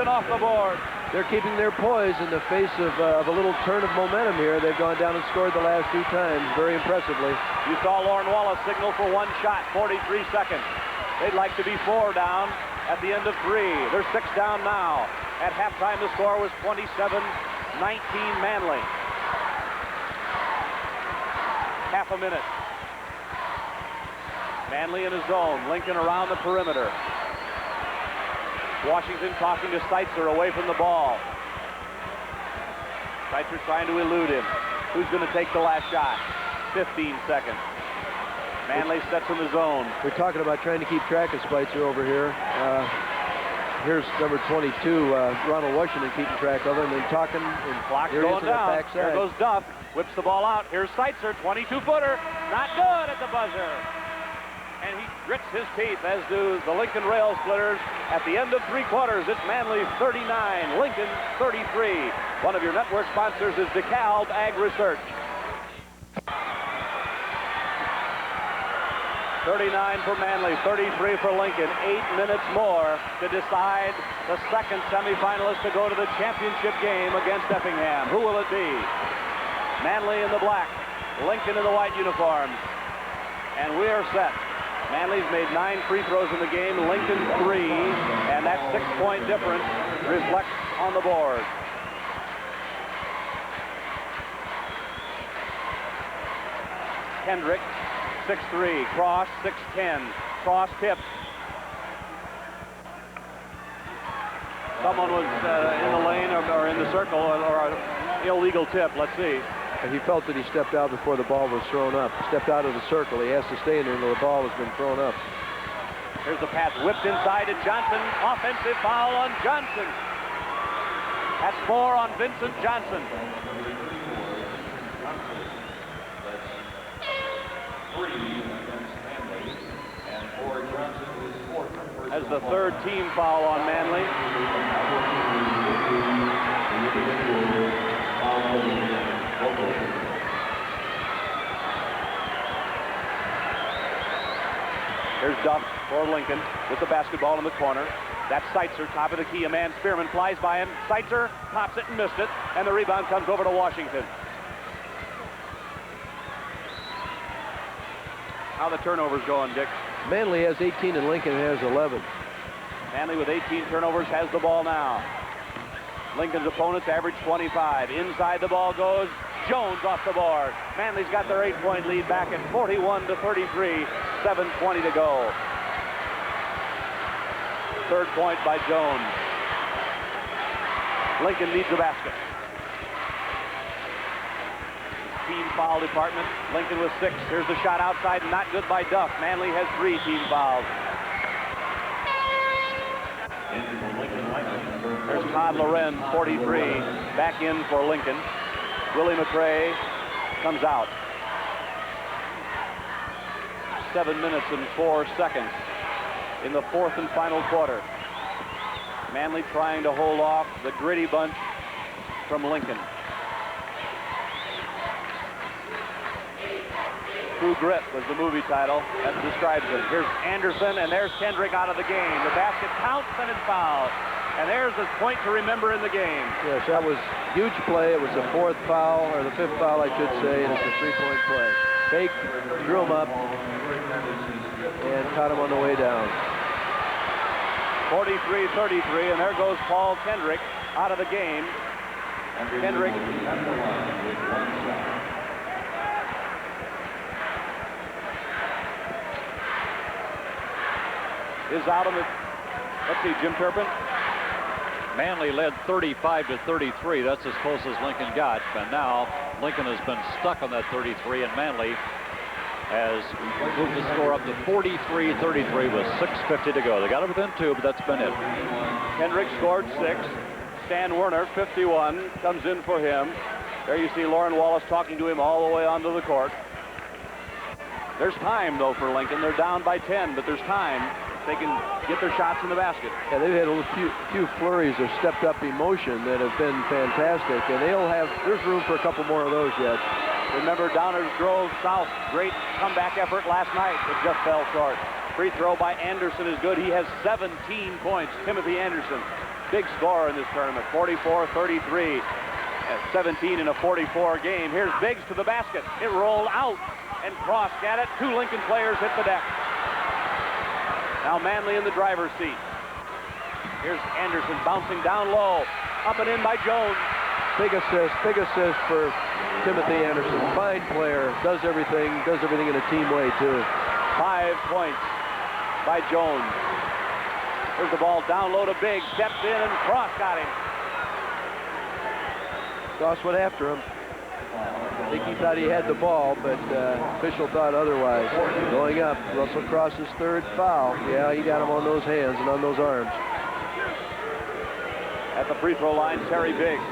off the board. They're keeping their poise in the face of a little turn of momentum here. They've gone down and scored the last 2 times very impressively. You saw Lauren Wallace signal for 1 shot, 43 seconds. They'd like to be 4 down at the end of 3. They're 6 down now. At halftime, the score was 27-19 Manley. Half a minute. Manley in his zone. Lincoln around the perimeter. Washington talking to Seitzer away from the ball. Seitzer trying to elude him. Who's going to take the last shot? 15 seconds. Manley sets in the zone. We're talking about trying to keep track of Spitzer over here. Here's number 22, Ronald Washington, keeping track of him and talking. And clock going down. There goes Duff. Whips the ball out. Here's Seitzer, 22-footer. Not good at the buzzer. And he grits his teeth, as do the Lincoln Rail Splitters. At the end of 3 quarters, it's Manley 39, Lincoln 33. One of your network sponsors is DeKalb Ag Research. 39 for Manley, 33 for Lincoln. 8 minutes more to decide the second semifinalist to go to the championship game against Effingham. Who will it be? Manley in the black, Lincoln in the white uniforms. And we are set. Manley's made 9 free throws in the game, Lincoln 3, and that 6-point difference reflects on the board. Kendrick, 6'3", Cross, 6'10", Cross tipped. Someone was in the lane or in the circle or an illegal tip. Let's see. He felt that he stepped out before the ball was thrown up. Stepped out of the circle. He has to stay in there until the ball has been thrown up. Here's the pass whipped inside to Johnson. Offensive foul on Johnson. That's 4 on Vincent Johnson. As the 3rd team foul on Manley. Here's Duff for Lincoln with the basketball in the corner. That's Seitzer, top of the key. A man, Spearman, flies by him. Seitzer pops it and missed it. And the rebound comes over to Washington. How the turnovers going, Dick? Manley has 18 and Lincoln has 11. Manley with 18 turnovers has the ball now. Lincoln's opponents average 25. Inside the ball goes. Jones off the board. Manley's got their 8-point lead back at 41-33, 7:20 to go. Third point by Jones. Lincoln needs a basket. Team foul department. Lincoln with 6. Here's the shot outside, not good by Duff. Manley has 3 team fouls. There's Todd Loren, 43, back in for Lincoln. Willie McRae comes out. 7 minutes and 4 seconds in the 4th and final quarter. Manley trying to hold off the gritty bunch from Lincoln. True Grit was the movie title that describes it. Here's Anderson, and there's Kendrick out of the game. The basket counts and it's fouled. And there's a point to remember in the game. Yes, that was huge play. It was the 4th foul, or the 5th foul, I should say, and it's a 3-point play. Fake, drew him up, and caught him on the way down. 43-33, and there goes Paul Kendrick out of the game. Kendrick is out of the, let's see, Jim Turpin. Manley led 35-33. That's as close as Lincoln got. But now Lincoln has been stuck on that 33, and Manley has moved the score up to 43-33 with 6:50 to go. They got it within 2, but that's been it. Kendrick scored 6. Stan Werner, 51, comes in for him. There you see Lauren Wallace talking to him all the way onto the court. There's time, though, for Lincoln. They're down by 10, but there's time. They can get their shots in the basket. Yeah, they've had a few flurries of stepped-up emotion that have been fantastic, and there's room for a couple more of those yet. Remember Downers Grove South, great comeback effort last night, but just fell short. Free throw by Anderson is good. He has 17 points. Timothy Anderson, big scorer in this tournament, 44-33. At 17 in a 44 game. Here's Biggs to the basket. It rolled out, and Cross got it. 2 Lincoln players hit the deck. Now Manley in the driver's seat. Here's Anderson bouncing down low. Up and in by Jones. Big assist for Timothy Anderson. Fine player, does everything in a team way too. 5 points by Jones. Here's the ball down low to Biggs. Steps in and Cross got him. Cross went after him. I think he thought he had the ball, but official thought otherwise. Going up, Russell Cross's 3rd foul. Yeah, he got him on those hands and on those arms. At the free throw line, Terry Biggs.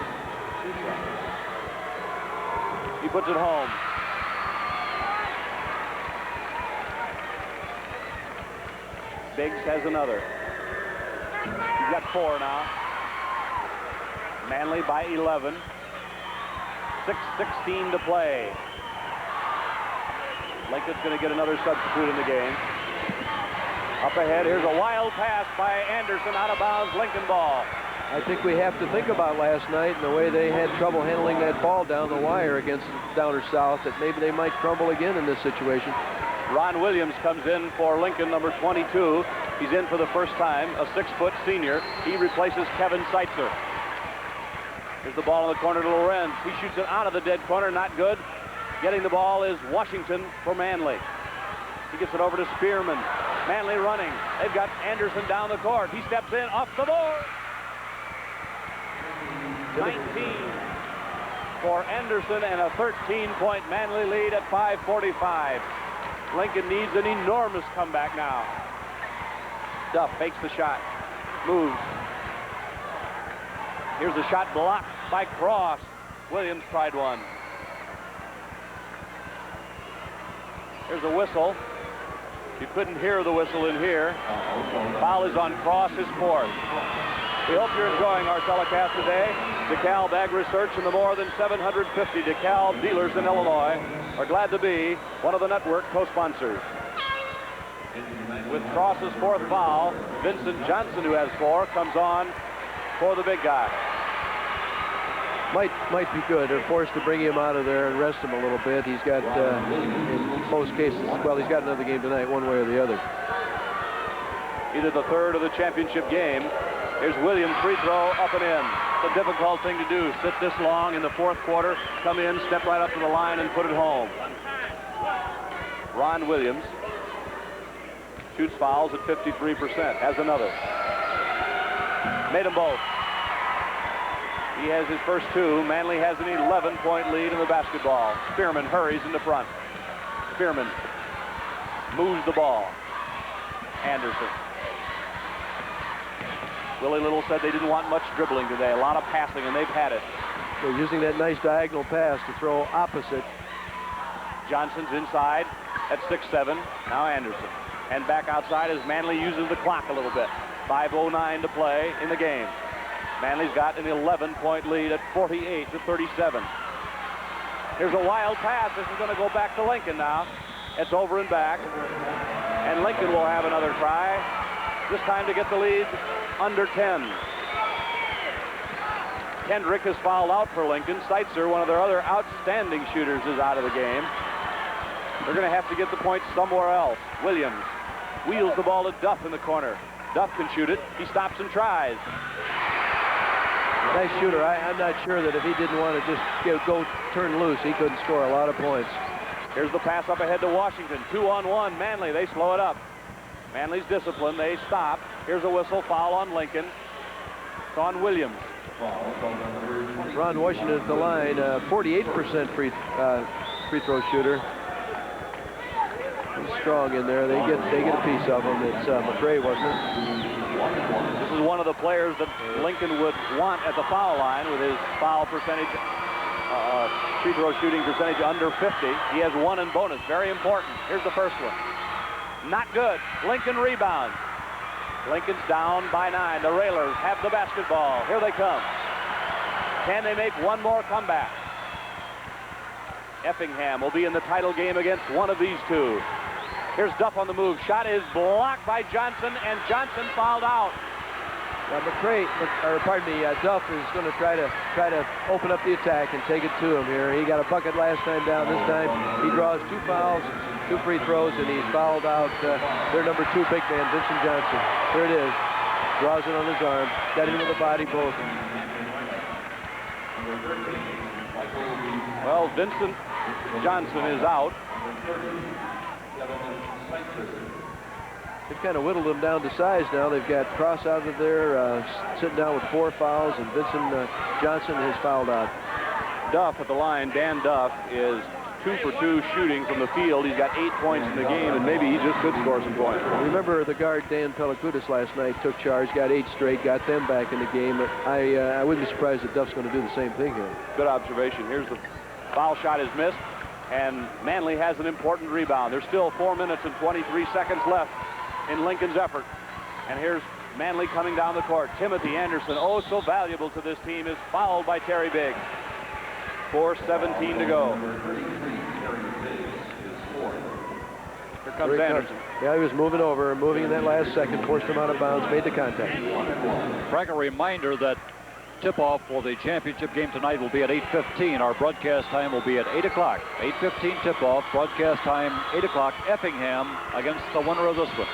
He puts it home. Biggs has another. He's got 4 now. Manley by 11. 6:16 to play. Lincoln's going to get another substitute in the game. Up ahead, here's a wild pass by Anderson, out of bounds, Lincoln ball. I think we have to think about last night and the way they had trouble handling that ball down the wire against Downer South, that maybe they might crumble again in this situation. Ron Williams comes in for Lincoln, number 22. He's in for the first time, a 6-foot senior. He replaces Kevin Seitzer. Here's the ball in the corner to Lorenz. He shoots it out of the dead corner, not good. Getting the ball is Washington for Manley. He gets it over to Spearman. Manley running. They've got Anderson down the court. He steps in, off the board. 19 for Anderson and a 13-point Manley lead at 5:45. Lincoln needs an enormous comeback now. Duff fakes the shot. Moves. Here's a shot blocked by Cross. Williams tried one. Here's a whistle. You couldn't hear the whistle in here. Foul is on Cross, his 4th. We hope you're enjoying our telecast today. DeKalb Ag Research and the more than 750 DeKalb dealers in Illinois are glad to be one of the network co-sponsors. With Cross's 4th foul, Vincent Johnson, who has 4, comes on for the big guy. Might be good. They're forced to bring him out of there and rest him a little bit. He's got, in most cases, well, he's got another game tonight, one way or the other. Either the 3rd or the championship game. Here's Williams, free throw, up and in. the difficult thing to do. Sit this long in the fourth quarter, come in, step right up to the line, and put it home. Ron Williams shoots fouls at 53%. Has another. Made them both. He has his first two. Manley has an 11-point lead in the basketball. Spearman hurries into front. Spearman moves the ball. Anderson. Willie Little said they didn't want much dribbling today. A lot of passing, and they've had it. They're using that nice diagonal pass to throw opposite. Johnson's inside at 6'7". Now Anderson. And back outside as Manley uses the clock a little bit. 5:09 to play in the game. Manley's got an 11-point lead at 48-37. Here's a wild pass. This is going to go back to Lincoln now. It's over and back. And Lincoln will have another try. This time to get the lead under 10. Kendrick is fouled out for Lincoln. Seitzer, one of their other outstanding shooters, is out of the game. They're going to have to get the points somewhere else. Williams wheels the ball to Duff in the corner. Duff can shoot it. He stops and tries. Nice shooter. I'm not sure that if he didn't want to just go turn loose, he couldn't score a lot of points. Here's the pass up ahead to Washington. 2-on-1. Manley, they slow it up. Manley's disciplined. They stop. Here's a whistle. Foul on Lincoln. It's on Williams. Ron Washington at the line, 48% free throw shooter. He's strong in there. They get a piece of him. It's McRae, wasn't it? This is one of the players that Lincoln would want at the foul line with his foul percentage, free throw shooting percentage under 50. He has one in bonus. Very important. Here's the first one. Not good. Lincoln rebounds. Lincoln's down by 9. The Railers have the basketball. Here they come. Can they make one more comeback? Effingham will be in the title game against one of these two. Here's Duff on the move. Shot is blocked by Johnson, and Johnson fouled out. Duff is going to try to open up the attack and take it to him here. He got a bucket last time down. This time he draws 2 fouls, 2 free throws, and he's fouled out their number 2 big man, Vincent Johnson. Here it is. Draws it on his arm. Got him with the body both. Well, Vincent Johnson is out. They've kind of whittled them down to size now. They've got Cross out of there, sitting down with 4 fouls, and Vincent Johnson has fouled out. Duff at the line. Dan Duff is 2 for 2 shooting from the field. He's got 8 points in the game, and maybe he just could score some points. Remember the guard Dan Pelakudis last night took charge, got 8 straight, got them back in the game. I wouldn't be surprised if Duff's going to do the same thing here. Good observation. Here's the foul shot is missed, and Manley has an important rebound. There's still 4 minutes and 23 seconds left in Lincoln's effort. And here's Manley coming down the court. Timothy Anderson, oh so valuable to this team, is fouled by Terry Biggs. 4:17 to go. Here comes Anderson. Yeah, he was moving in that last second, forced him out of bounds, made the contact. Frank, a reminder that tip-off for the championship game tonight will be at 8:15. Our broadcast time will be at 8 o'clock. 8:15 tip-off, broadcast time 8 o'clock. Effingham against the winner of this one.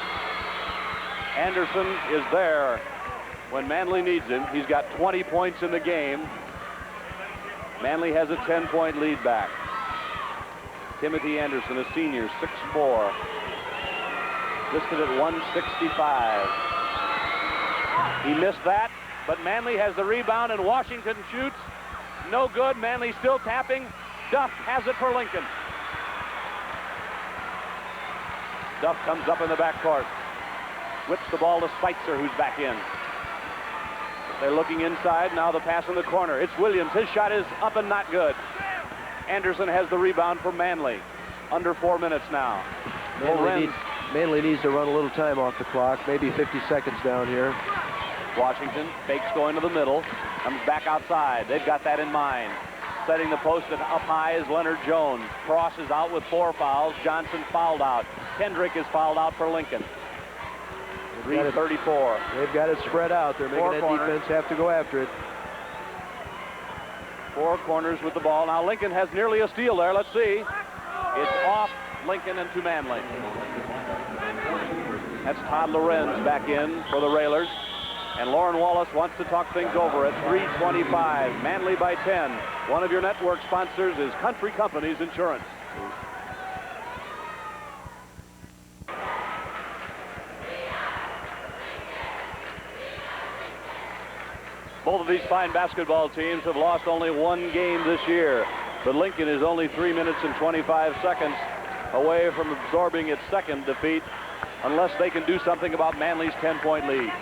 Anderson is there when Manley needs him. He's got 20 points in the game. Manley has a 10-point lead back. Timothy Anderson, a senior, 6'4", listed at 165. He missed that, but Manley has the rebound, and Washington shoots. No good. Manley still tapping. Duff has it for Lincoln. Duff comes up in the backcourt. Whips the ball to Seitzer, who's back in. They're looking inside. Now the pass in the corner. It's Williams. His shot is up and not good. Anderson has the rebound for Manley. Under 4 minutes now. Manley needs to run a little time off the clock. Maybe 50 seconds down here. Washington fakes going to the middle. Comes back outside. They've got that in mind. Setting the post up high is Leonard Jones. Cross is out with 4 fouls. Johnson fouled out. Kendrick is fouled out for Lincoln. 3:34. They've got it spread out. They're making that defense have to go after it. 4 corners with the ball. Now Lincoln has nearly a steal there. Let's see. It's off Lincoln and to Manley. That's Todd Lorenz back in for the Railers. And Lauren Wallace wants to talk things over at 3:25. Manley by 10. One of your network sponsors is Country Companies Insurance. Both of these fine basketball teams have lost only one game this year, but Lincoln is only 3 minutes and 25 seconds away from absorbing its second defeat unless they can do something about Manley's 10-point lead.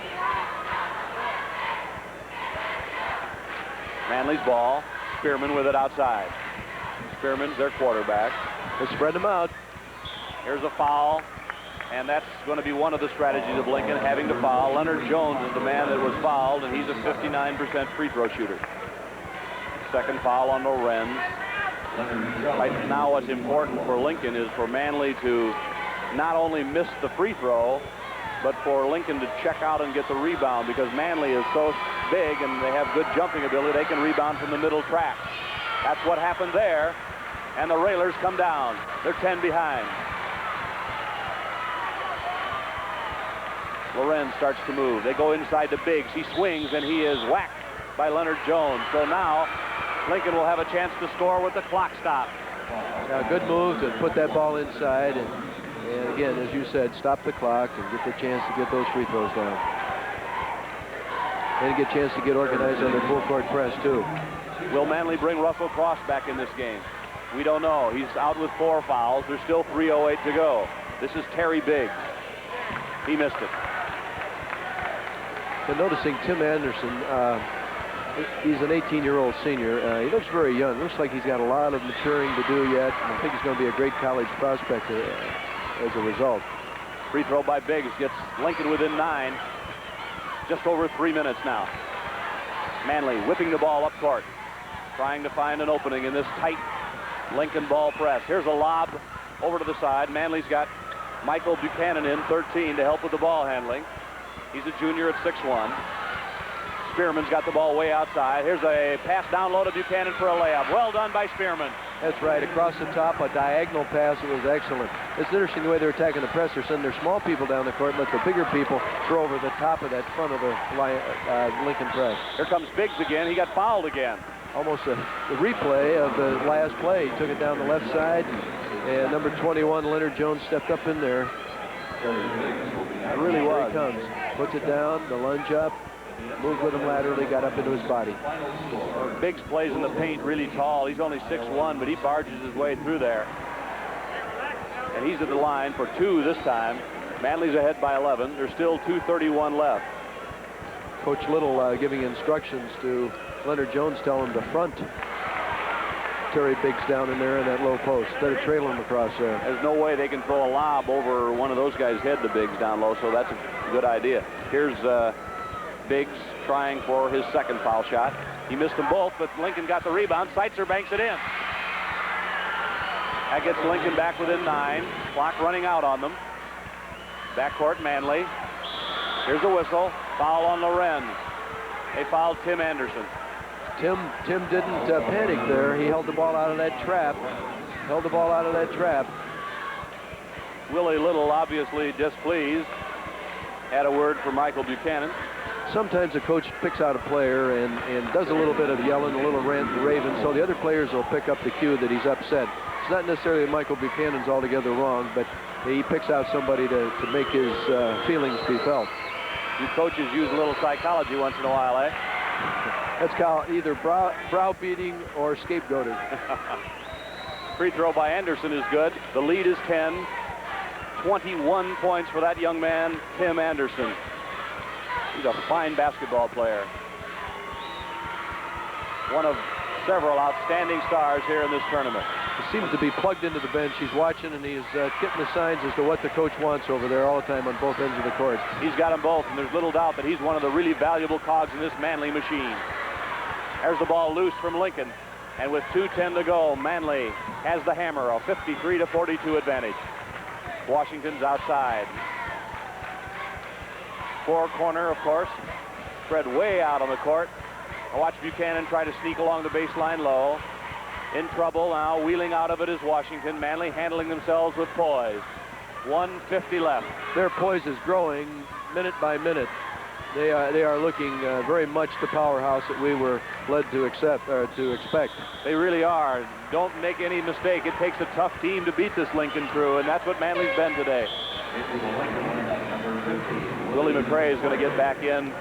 Manley's ball, Spearman with it outside. Spearman's their quarterback. They spread them out. Here's a foul, and that's going to be one of the strategies of Lincoln, having to foul. Leonard Jones is the man that was fouled, and he's a 59% free throw shooter. Second foul on Lorenz. Right now what's important for Lincoln is for Manley to not only miss the free throw, but for Lincoln to check out and get the rebound, because Manley is so big and they have good jumping ability, they can rebound from the middle track. That's what happened there, and the Railers come down. They're 10 behind. Lorenz starts to move. They go inside to Biggs. He swings, and he is whacked by Leonard Jones. So now Lincoln will have a chance to score with the clock stop. Now, good move to put that ball inside, and again, as you said, stop the clock and get the chance to get those free throws down. And get a chance to get organized on their full court press, too. Will Manley bring Russell Cross back in this game? We don't know. He's out with 4 fouls. There's still 3:08 to go. This is Terry Biggs. He missed it. And noticing Tim Anderson, he's an 18-year-old senior. He looks very young. Looks like he's got a lot of maturing to do yet. I think he's going to be a great college prospect as a result. Free throw by Biggs gets Lincoln within 9. Just over 3 minutes now. Manley whipping the ball up court, trying to find an opening in this tight Lincoln ball press. Here's a lob over to the side. Manley's got Michael Buchanan in, 13, to help with the ball handling. He's a junior at 6'1". Spearman's got the ball way outside. Here's a pass down low to Buchanan for a layup. Well done by Spearman. That's right, across the top, a diagonal pass. It was excellent. It's interesting the way they're attacking the press. They're sending their small people down the court, let the bigger people throw over the top of that front of the Lincoln press. Here comes Biggs again. He got fouled again. Almost a replay of the last play. He took it down the left side, and number 21, Leonard Jones, stepped up in there. It really was. Here he comes. Puts it down, the lunge up, moved with him laterally, got up into his body. Biggs plays in the paint really tall. He's only 6'1", but he barges his way through there. And he's at the line for 2 this time. Manley's ahead by 11. There's still 2:31 left. Coach Little giving instructions to Leonard Jones, telling him to front Terry Biggs down in there in that low post instead of trailing him across there. There's no way they can throw a lob over one of those guys' head to Biggs down low, so that's a good idea. Here's Biggs trying for his second foul shot. He missed them both, but Lincoln got the rebound. Seitzer banks it in. That gets Lincoln back within 9. Clock running out on them. Backcourt, Manley. Here's a whistle. Foul on Lorenz. They fouled Tim Anderson. Tim didn't panic there. He held the ball out of that trap. Willie Little, obviously displeased, had a word for Michael Buchanan. Sometimes a coach picks out a player and does a little bit of yelling, a little rant and raving, so the other players will pick up the cue that he's upset. It's not necessarily Michael Buchanan's altogether wrong, but he picks out somebody to make his feelings be felt. You coaches use a little psychology once in a while, eh? That's called either browbeating or scapegoating. Free throw by Anderson is good. The lead is 10. 21 points for that young man, Tim Anderson. He's a fine basketball player. One of several outstanding stars here in this tournament. He seems to be plugged into the bench. He's watching, and he's getting the signs as to what the coach wants over there all the time on both ends of the court. He's got them both, and there's little doubt that he's one of the really valuable cogs in this Manley machine. There's the ball loose from Lincoln, and with 2:10 to go, Manley has the hammer, a 53-42 advantage. Washington's outside. Four corner, of course, spread way out on the court. I'll watch Buchanan try to sneak along the baseline low. In trouble now, wheeling out of it is Washington. Manley handling themselves with poise. 1:50 left. Their poise is growing minute by minute. They are looking very much the powerhouse that we were led to expect. They really are. Don't make any mistake. It takes a tough team to beat this Lincoln crew, and that's what Manley's been today. Willie McRae is going to get back in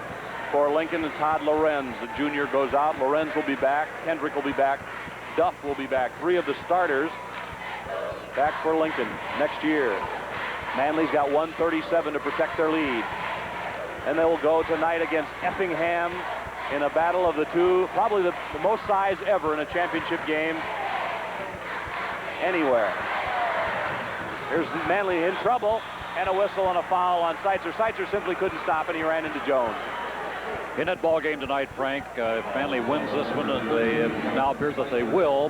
for Lincoln, and Todd Lorenz, the junior, goes out. Lorenz will be back. Kendrick will be back. Duff will be back. 3 of the starters back for Lincoln next year. Manley's got 137 to protect their lead. And they will go tonight against Effingham in a battle of the two, probably the most size ever in a championship game anywhere. Here's Manley in trouble, and a whistle and a foul on Seitzer. Seitzer simply couldn't stop, and he ran into Jones. In that ball game tonight, Frank, if Manley wins this one, and it now appears that they will,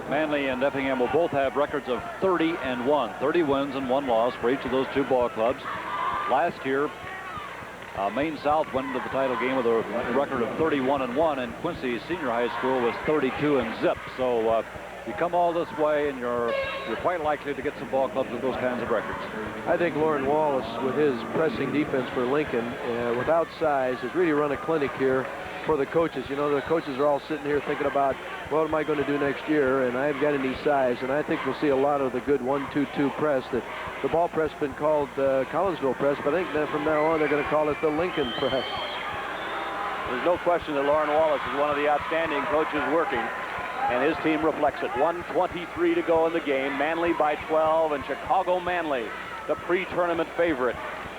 Manley and Effingham will both have records of 30-1. 30 wins and 1 loss for each of those 2 ball clubs. Last year, Maine South went into the title game with a record of 31-1, and Quincy Senior High School was 32-0. So you come all this way, and you're quite likely to get some ball clubs with those kinds of records. I think Lauren Wallace, with his pressing defense for Lincoln, without size, has really run a clinic here for the coaches. You know, the coaches are all sitting here thinking about, what am I going to do next year? And I haven't got any size, and I think we'll see a lot of the good 1-2-2 press. That the ball press has been called Collinsville press, but I think that from now on they're going to call it the Lincoln press. There's no question that Lauren Wallace is one of the outstanding coaches working, and his team reflects it. 1:23 to go in the game. Manley by 12, and Chicago Manley, the pre-tournament favorite,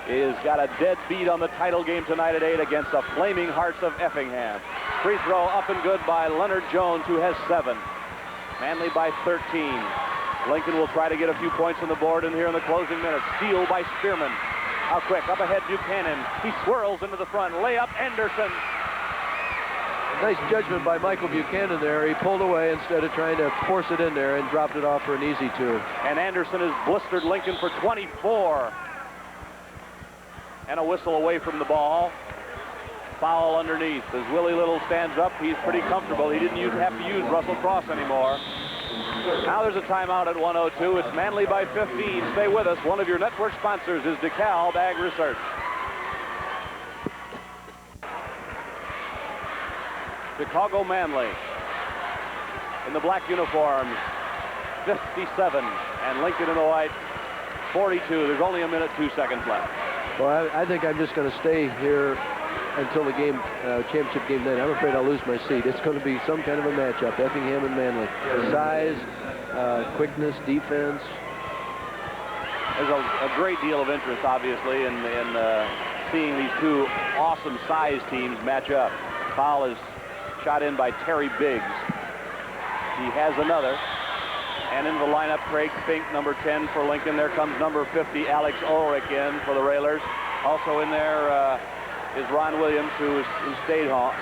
is got a dead beat on the title game tonight at 8 against the Flaming Hearts of Effingham. Free throw up and good by Leonard Jones, who has 7. Manley by 13. Lincoln will try to get a few points on the board in here in the closing minutes. Steal by Spearman. How quick, up ahead Buchanan. He swirls into the front. Layup, Anderson. Nice judgment by Michael Buchanan there. He pulled away instead of trying to force it in there and dropped it off for an easy 2. And Anderson has blistered Lincoln for 24. And a whistle away from the ball. Foul underneath. As Willie Little stands up, he's pretty comfortable. He didn't have to use Russell Cross anymore. Now there's a timeout at 1:02. It's Manley by 15. Stay with us. One of your network sponsors is DeKalb Ag Research. Chicago Manley in the black uniforms, 57, and Lincoln in the white, 42. There's only a minute, 2 seconds left. Well, I think I'm just going to stay here until the game, championship game night. I'm afraid I'll lose my seat. It's going to be some kind of a matchup, Effingham and Manley. Size, quickness, defense. There's a great deal of interest, obviously, in seeing these 2 awesome size teams match up. Foul is shot in by Terry Biggs. He has another. And in the lineup, Craig Fink, number 10 for Lincoln. There comes number 50, Alex Ulrich, in for the Railers. Also in there is Ron Williams, who stayed on.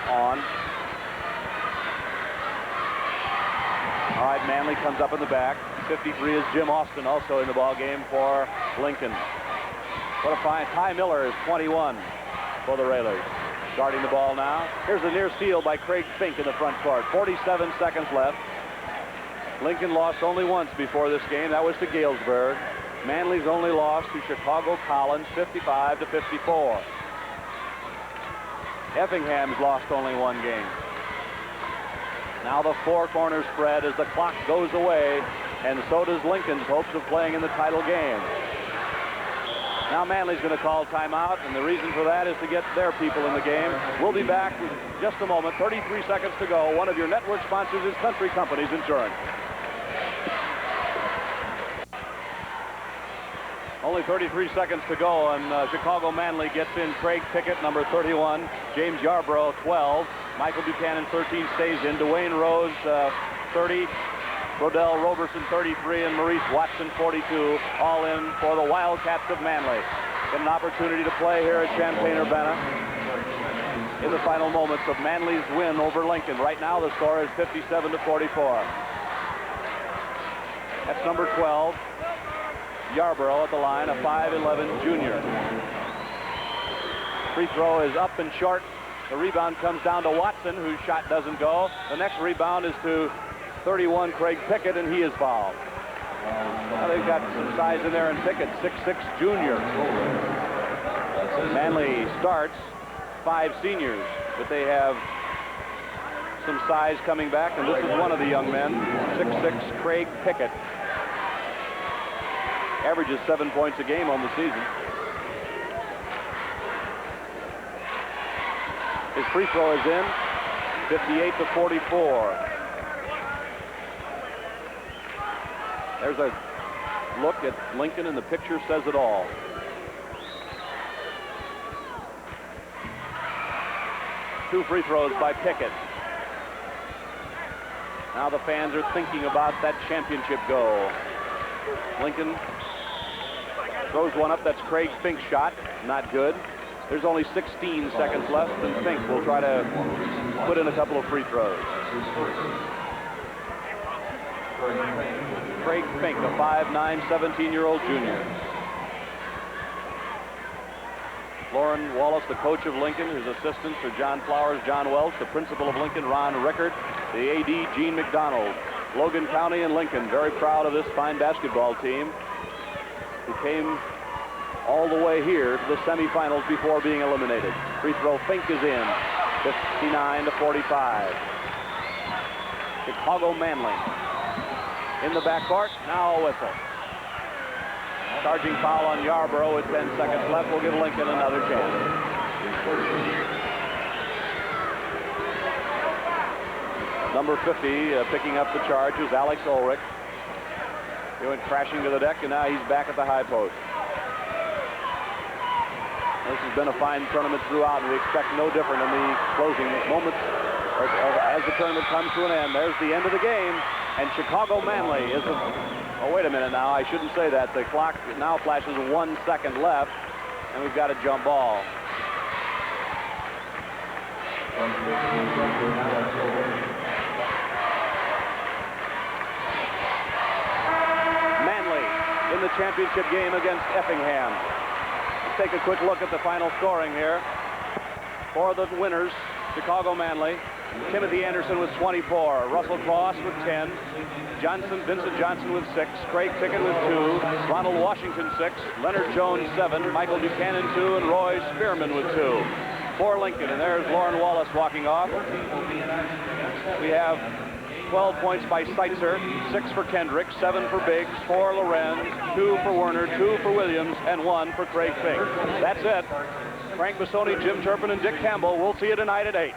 All right, Manley comes up in the back. 53 is Jim Austin, also in the ball game for Lincoln. What a fine. Ty Miller is 21 for the Railers. Guarding the ball now. Here's a near steal by Craig Fink in the front court. 47 seconds left. Lincoln lost only once before this game. That was to Galesburg. Manley's only lost to Chicago Collins, 55-54. Effingham's lost only 1 game. Now the 4-corner spread as the clock goes away, and so does Lincoln's hopes of playing in the title game. Now Manley's going to call timeout, and the reason for that is to get their people in the game. We'll be back in just a moment. 33 seconds to go. One of your network sponsors is Country Companies Insurance. Only 33 seconds to go, and Chicago Manley gets in Craig Pickett, number 31, James Yarborough, 12, Michael Buchanan, 13, stays in, Dwayne Rose, 30, Rodell Roberson, 33, and Maurice Watson, 42, all in for the Wildcats of Manley. Get an opportunity to play here at Champaign-Urbana in the final moments of Manley's win over Lincoln. Right now the score is 57-44. That's number 12. Yarborough at the line, a 5'11" junior. Free throw is up and short. The rebound comes down to Watson, whose shot doesn't go. The next rebound is to 31 Craig Pickett, and he is fouled. Now they've got some size in there, and Pickett, 6'6" junior. Manley starts 5 seniors, but they have some size coming back, and this is one of the young men, 6'6", Craig Pickett. Averages 7 points a game on the season. His free throw is in, 58-44. There's a look at Lincoln, and the picture says it all. Two free throws by Pickett. Now the fans are thinking about that championship goal. Lincoln throws one up. That's Craig Fink's shot. Not good. There's only 16 seconds left, and Fink will try to put in a couple of free throws. Craig Fink, a 5'9", 17-year-old junior. Lauren Wallace, the coach of Lincoln. His assistants are John Flowers, John Welch, the principal of Lincoln, Ron Rickard, the AD, Gene McDonald. Logan County and Lincoln very proud of this fine basketball team who came all the way here to the semifinals before being eliminated. Free throw Fink is in, 59-45. Chicago Manley in the backcourt, now a whistle. Charging foul on Yarborough with 10 seconds left will give Lincoln another chance. Number 50 picking up the charge is Alex Ulrich. He went crashing to the deck, and now he's back at the high post. This has been a fine tournament throughout, and we expect no different in the closing moments as the tournament comes to an end. There's the end of the game, and Chicago Manley is oh, wait a minute now. I shouldn't say that. The clock now flashes 1 second left, and we've got a jump ball. Manley in the championship game against Effingham. Let's take a quick look at the final scoring here. For the winners, Chicago Manley, Timothy Anderson with 24, Russell Cross with 10, Vincent Johnson with 6, Craig Pickett with 2, Ronald Washington 6, Leonard Jones 7, Michael Buchanan 2, and Roy Spearman with 2. For Lincoln, and there's Lauren Wallace walking off. We have 12 points by Seitzer, 6 for Kendrick, 7 for Biggs, 4 Lorenz, 2 for Werner, 2 for Williams, and 1 for Craig Fink. That's it. Frank Bassoni, Jim Turpin, and Dick Campbell. We'll see you tonight at 8.